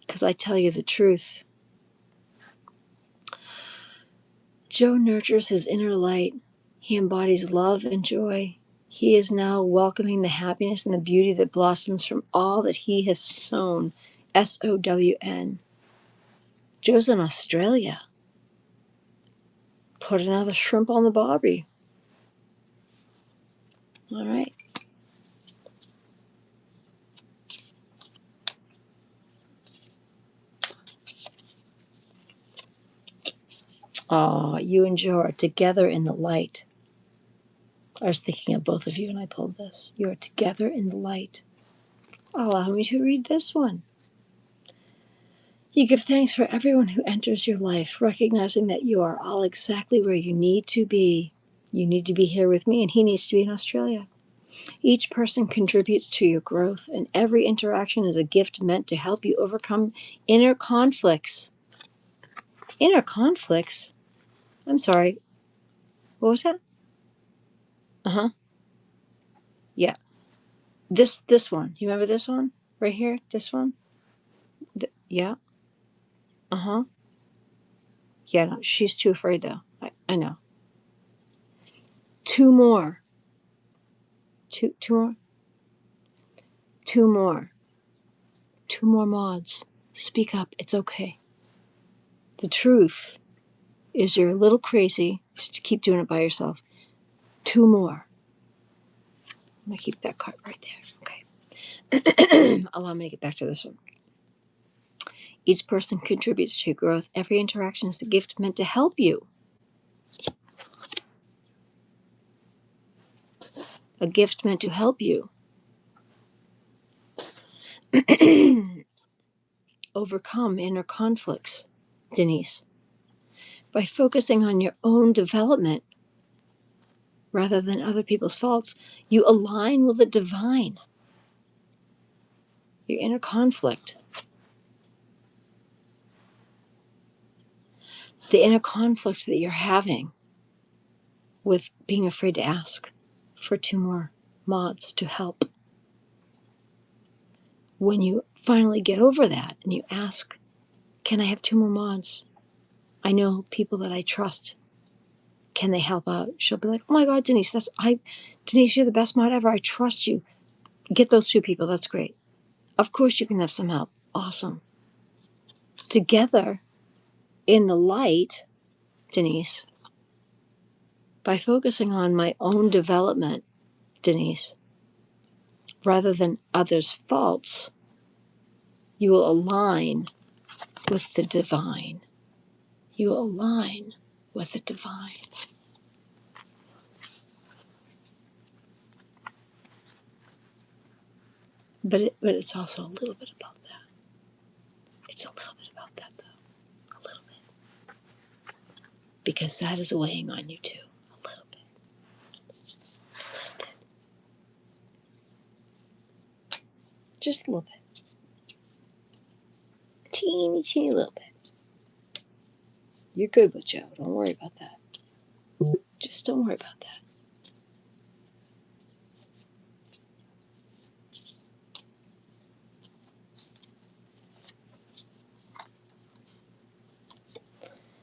because I tell you the truth. Joe nurtures his inner light. He embodies love and joy. He is now welcoming the happiness and the beauty that blossoms from all that he has sown. SOWN. Joe's in Australia. Put another shrimp on the barbie. All right. Oh, you and Joe are together in the light. I was thinking of both of you when I pulled this. You are together in the light. Allow me to read this one. You give thanks for everyone who enters your life, recognizing that you are all exactly where you need to be. You need to be here with me, and he needs to be in Australia. Each person contributes to your growth, and every interaction is a gift meant to help you overcome inner conflicts. Inner conflicts? I'm sorry. What was that? Uh-huh. Yeah. This one. You remember this one? Right here? This one? Yeah. Uh-huh. Yeah, no, she's too afraid, though. I know. Two more. Two more. Two more. Two more mods. Speak up. It's okay. The truth is you're a little crazy to keep doing it by yourself. Two more. I'm going to keep that card right there. Okay. Allow me to get back to this one. Each person contributes to your growth. Every interaction is a gift meant to help you. A gift meant to help you. Overcome inner conflicts, Denise. By focusing on your own development rather than other people's faults, you align with the divine. Your inner conflict. The inner conflict that you're having with being afraid to ask for two more mods to help. When you finally get over that and you ask, can I have two more mods? I know people that I trust. Can they help out? She'll be like, oh my God, Denise, Denise, you're the best mod ever. I trust you. Get those two people. That's great. Of course you can have some help. Awesome. Together in the light, Denise, by focusing on my own development, Denise, rather than others' faults, you will align with the divine. You will align with the divine. But it's also a little bit about that. It's a little bit about that, though. A little bit. Because that is weighing on you, too. A little bit. Just a little bit. Teeny, teeny little bit. You're good with Joe. Don't worry about that. Just don't worry about that.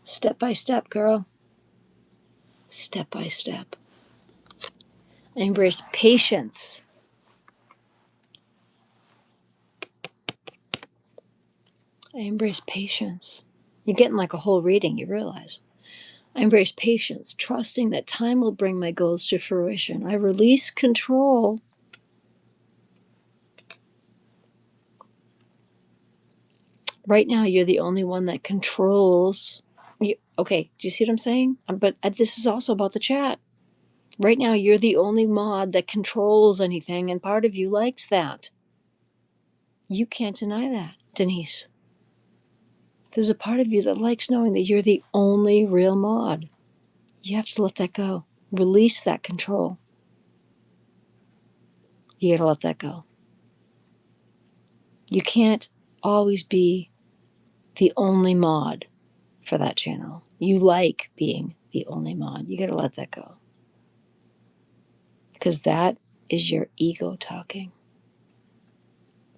Step by step, girl. Step by step. I embrace patience. I embrace patience. You're getting like a whole reading, you realize. I embrace patience, trusting that time will bring my goals to fruition. I release control. Right now, you're the only one that controls. Okay, do you see what I'm saying? But this is also about the chat. Right now, you're the only mod that controls anything, and part of you likes that. You can't deny that, Denise. There's a part of you that likes knowing that you're the only real mod. You have to let that go. Release that control. You gotta let that go. You can't always be the only mod for that channel. You like being the only mod. You gotta let that go. Because that is your ego talking.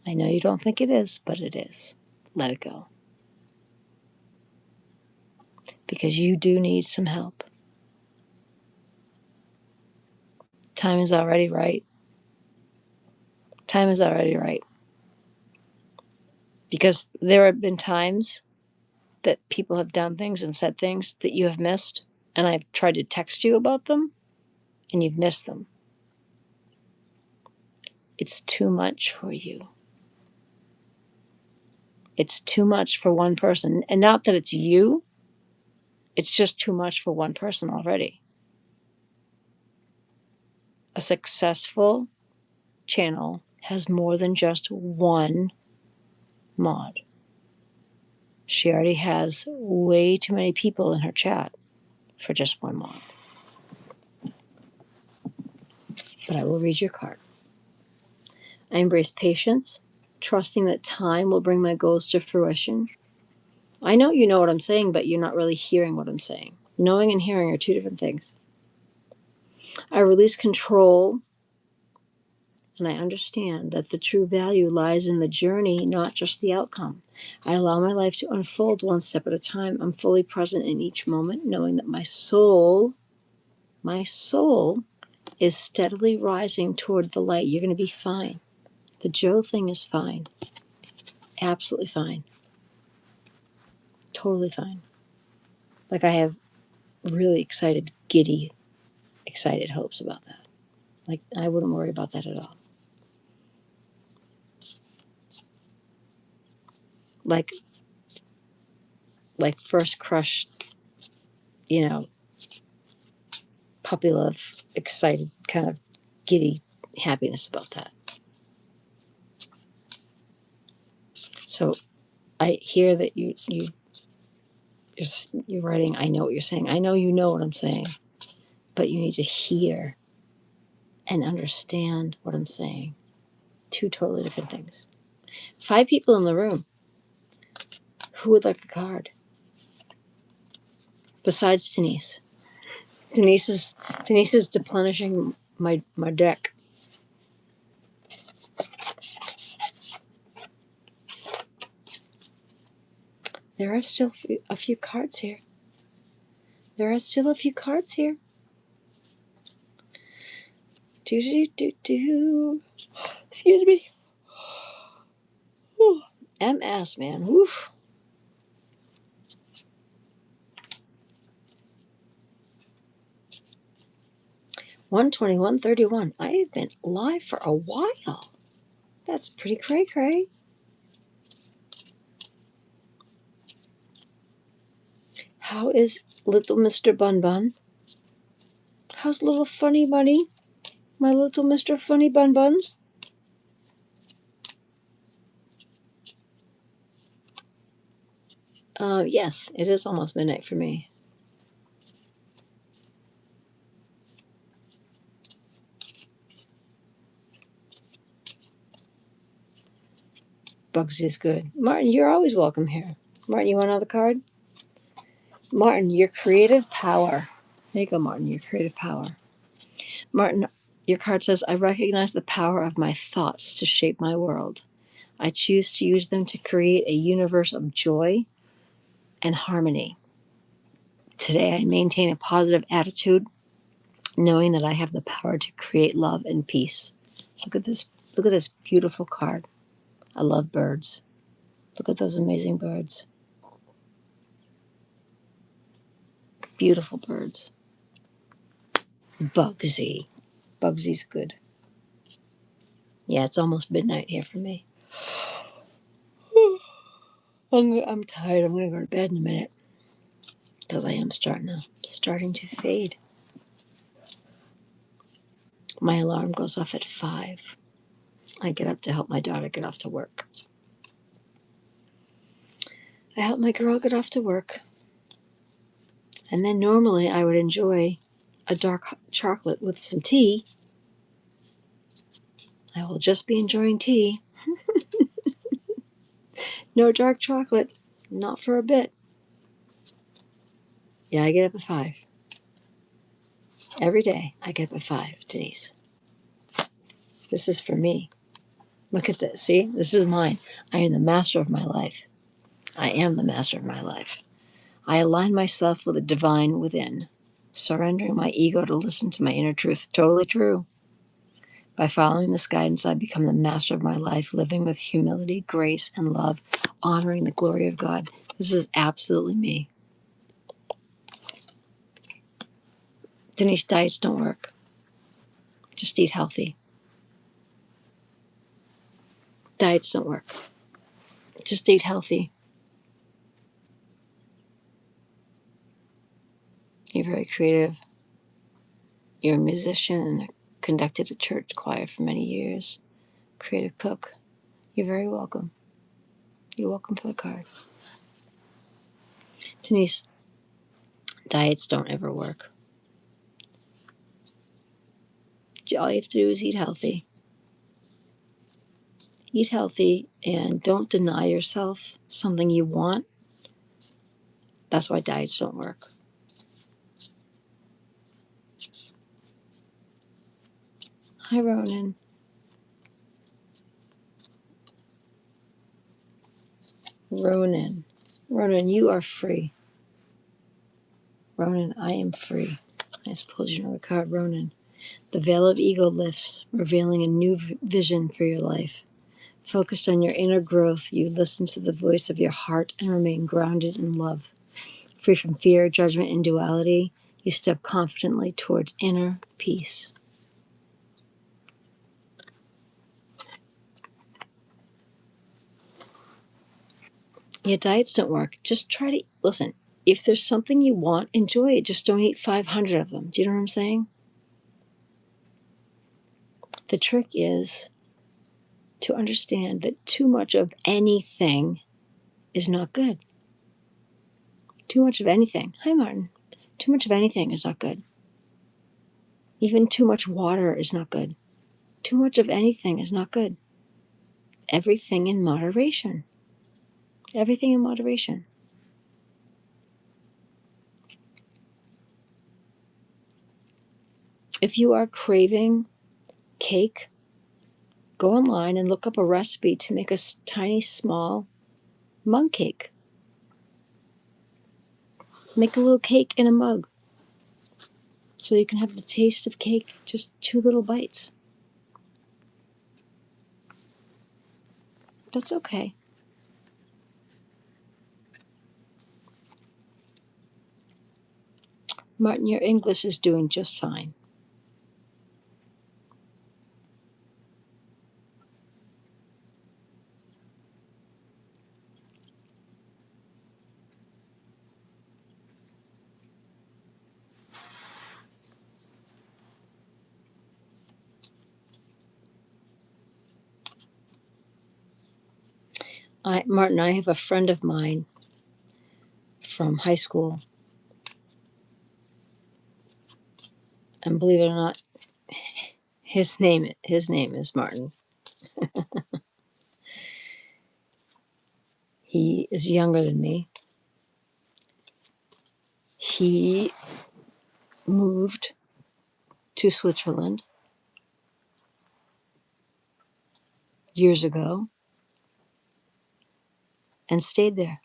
I know you don't think it is, but it is. Let it go. Because you do need some help. Time is already right. Time is already right. Because there have been times that people have done things and said things that you have missed, and I've tried to text you about them, and you've missed them. It's too much for you. It's too much for one person. And not that it's you, it's just too much for one person already. A successful channel has more than just one mod. She already has way too many people in her chat for just one mod. But I will read your card. I embrace patience, trusting that time will bring my goals to fruition. I know you know what I'm saying, but you're not really hearing what I'm saying. Knowing and hearing are two different things. I release control, and I understand that the true value lies in the journey, not just the outcome. I allow my life to unfold one step at a time. I'm fully present in each moment, knowing that my soul is steadily rising toward the light. You're going to be fine. The Joe thing is fine. Absolutely fine. Totally fine. Like, I have really giddy, excited hopes about that. Like, I wouldn't worry about that at all. Like first crush, puppy love, excited, kind of giddy happiness about that. So I hear that you're writing, I know what you're saying. I know you know what I'm saying, but you need to hear and understand what I'm saying. Two totally different things. 5 people in the room. Who would like a card? Besides Denise. Denise is deplenishing my deck. There are still a few cards here. Excuse me. Whew. MS, man. Woof. 121.31. I have been live for a while. That's pretty cray-cray. How is little Mr. Bun Bun? How's little Funny Bunny? My little Mr. Funny Bun Buns? Yes, it is almost midnight for me. Bugsy is good. Martin, you're always welcome here. Martin, you want another card? Martin, your creative power. There you go, Martin, your creative power. Martin, your card says, I recognize the power of my thoughts to shape my world. I choose to use them to create a universe of joy and harmony. Today, I maintain a positive attitude, knowing that I have the power to create love and peace. Look at this beautiful card. I love birds. Look at those amazing birds. Beautiful birds. Bugsy. Bugsy's good. Yeah, it's almost midnight here for me. I'm tired. I'm going to go to bed in a minute. Because I am starting to fade. My alarm goes off at 5. I get up to help my daughter get off to work. I help my girl get off to work. And then normally I would enjoy a dark chocolate with some tea. I will just be enjoying tea. No dark chocolate. Not for a bit. Yeah, I get up at 5. Every day I get up at 5, Denise. This is for me. Look at this. See? This is mine. I am the master of my life. I am the master of my life. I align myself with the divine within, surrendering my ego to listen to my inner truth. Totally true. By following this guidance, I become the master of my life, living with humility, grace, and love, honoring the glory of God. This is absolutely me. Denise, diets don't work. Just eat healthy. Diets don't work. Just eat healthy. You're very creative. You're a musician and conducted a church choir for many years. Creative cook. You're very welcome. You're welcome for the card. Denise, diets don't ever work. All you have to do is eat healthy. Eat healthy and don't deny yourself something you want. That's why diets don't work. Hi, Ronan. Ronan, you are free. Ronan, I am free. I just pulled you another card, Ronan. The veil of ego lifts, revealing a new vision for your life. Focused on your inner growth, you listen to the voice of your heart and remain grounded in love. Free from fear, judgment, and duality, you step confidently towards inner peace. Your diets don't work. Just try to listen. If there's something you want, enjoy it. Just don't eat 500 of them. Do you know what I'm saying? The trick is to understand that too much of anything is not good. Too much of anything. Hi, Martin. Too much of anything is not good. Even too much water is not good. Too much of anything is not good. Everything in moderation. Everything in moderation. If you are craving cake, go online and look up a recipe to make a tiny, small mug cake. Make a little cake in a mug so you can have the taste of cake, just 2 little bites. That's okay. Martin, your English is doing just fine. Martin, I have a friend of mine from high school, and believe it or not, his name is Martin. He is younger than me. He moved to Switzerland years ago and stayed there.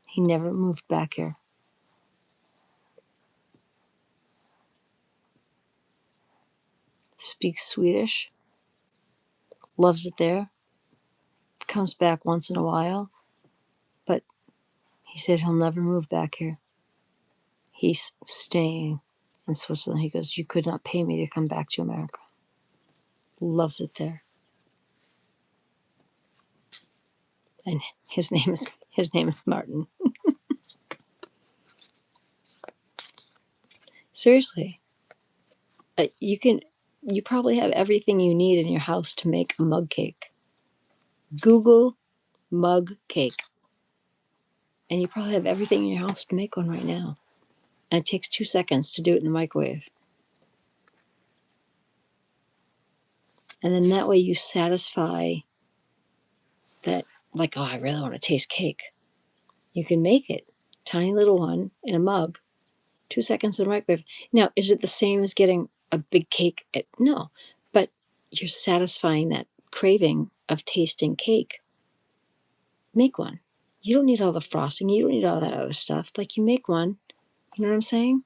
He never moved back here. Speaks Swedish, loves it there, comes back once in a while, but he said he'll never move back here. He's staying in Switzerland. He goes, you could not pay me to come back to America. Loves it there. And his name is Martin. Seriously, you probably have everything you need in your house to make a mug cake. Google mug cake, and you probably have everything in your house to make one right now. And it takes 2 seconds to do it in the microwave. And then that way you satisfy that, like, oh, I really want to taste cake. You can make it, tiny little one in a mug, 2 seconds in the microwave. Now, is it the same as getting a big cake? No, but you're satisfying that craving of tasting cake. Make one. You don't need all the frosting. You don't need all that other stuff. Like, you make one. You know what I'm saying?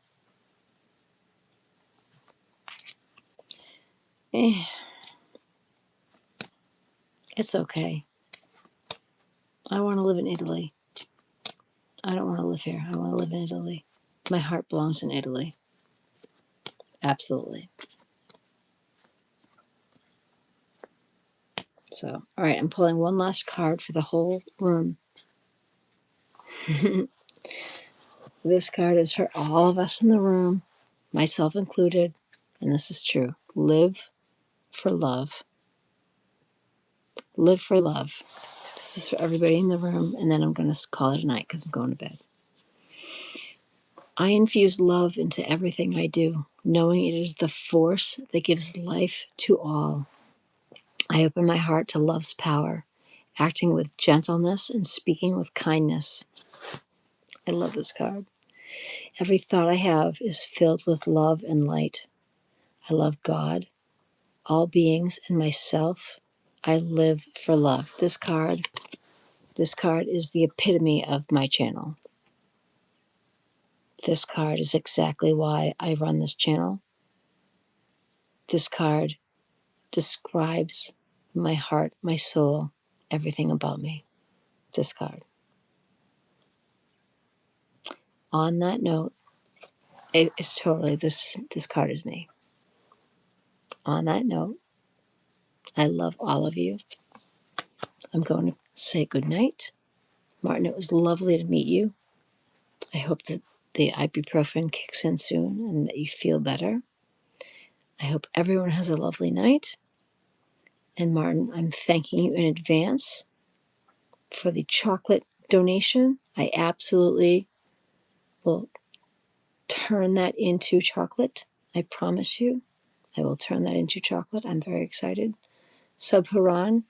It's okay. I want to live in Italy. I don't want to live here. I want to live in Italy. My heart belongs in Italy. Absolutely. So, all right, I'm pulling one last card for the whole room. This card is for all of us in the room, myself included, and this is true. Live for love. Live for love. This is for everybody in the room, and then I'm going to call it a night because I'm going to bed. I infuse love into everything I do, knowing it is the force that gives life to all. I open my heart to love's power, acting with gentleness and speaking with kindness. I love this card. Every thought I have is filled with love and light. I love God, all beings, and myself. I live for love. This card is the epitome of my channel. This card is exactly why I run this channel. This card describes my heart, my soul, everything about me. This card. On that note, it is totally this card is me. On that note, I love all of you. I'm going to say good night. Martin, it was lovely to meet you. I hope that the ibuprofen kicks in soon and that you feel better. I hope everyone has a lovely night. And Martin, I'm thanking you in advance for the chocolate donation. I absolutely will turn that into chocolate. I promise you, I will turn that into chocolate. I'm very excited. Sub Haran,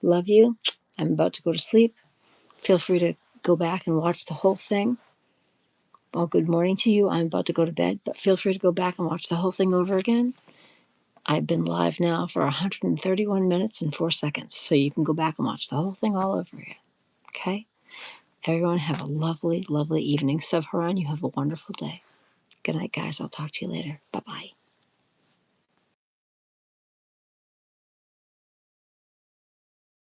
love you. I'm about to go to sleep. Feel free to go back and watch the whole thing. Well, good morning to you. I'm about to go to bed, but feel free to go back and watch the whole thing over again. I've been live now for 131 minutes and 4 seconds, so you can go back and watch the whole thing all over again. Okay? Everyone have a lovely, lovely evening. Sub Haran, you have a wonderful day. Good night, guys. I'll talk to you later. Bye-bye.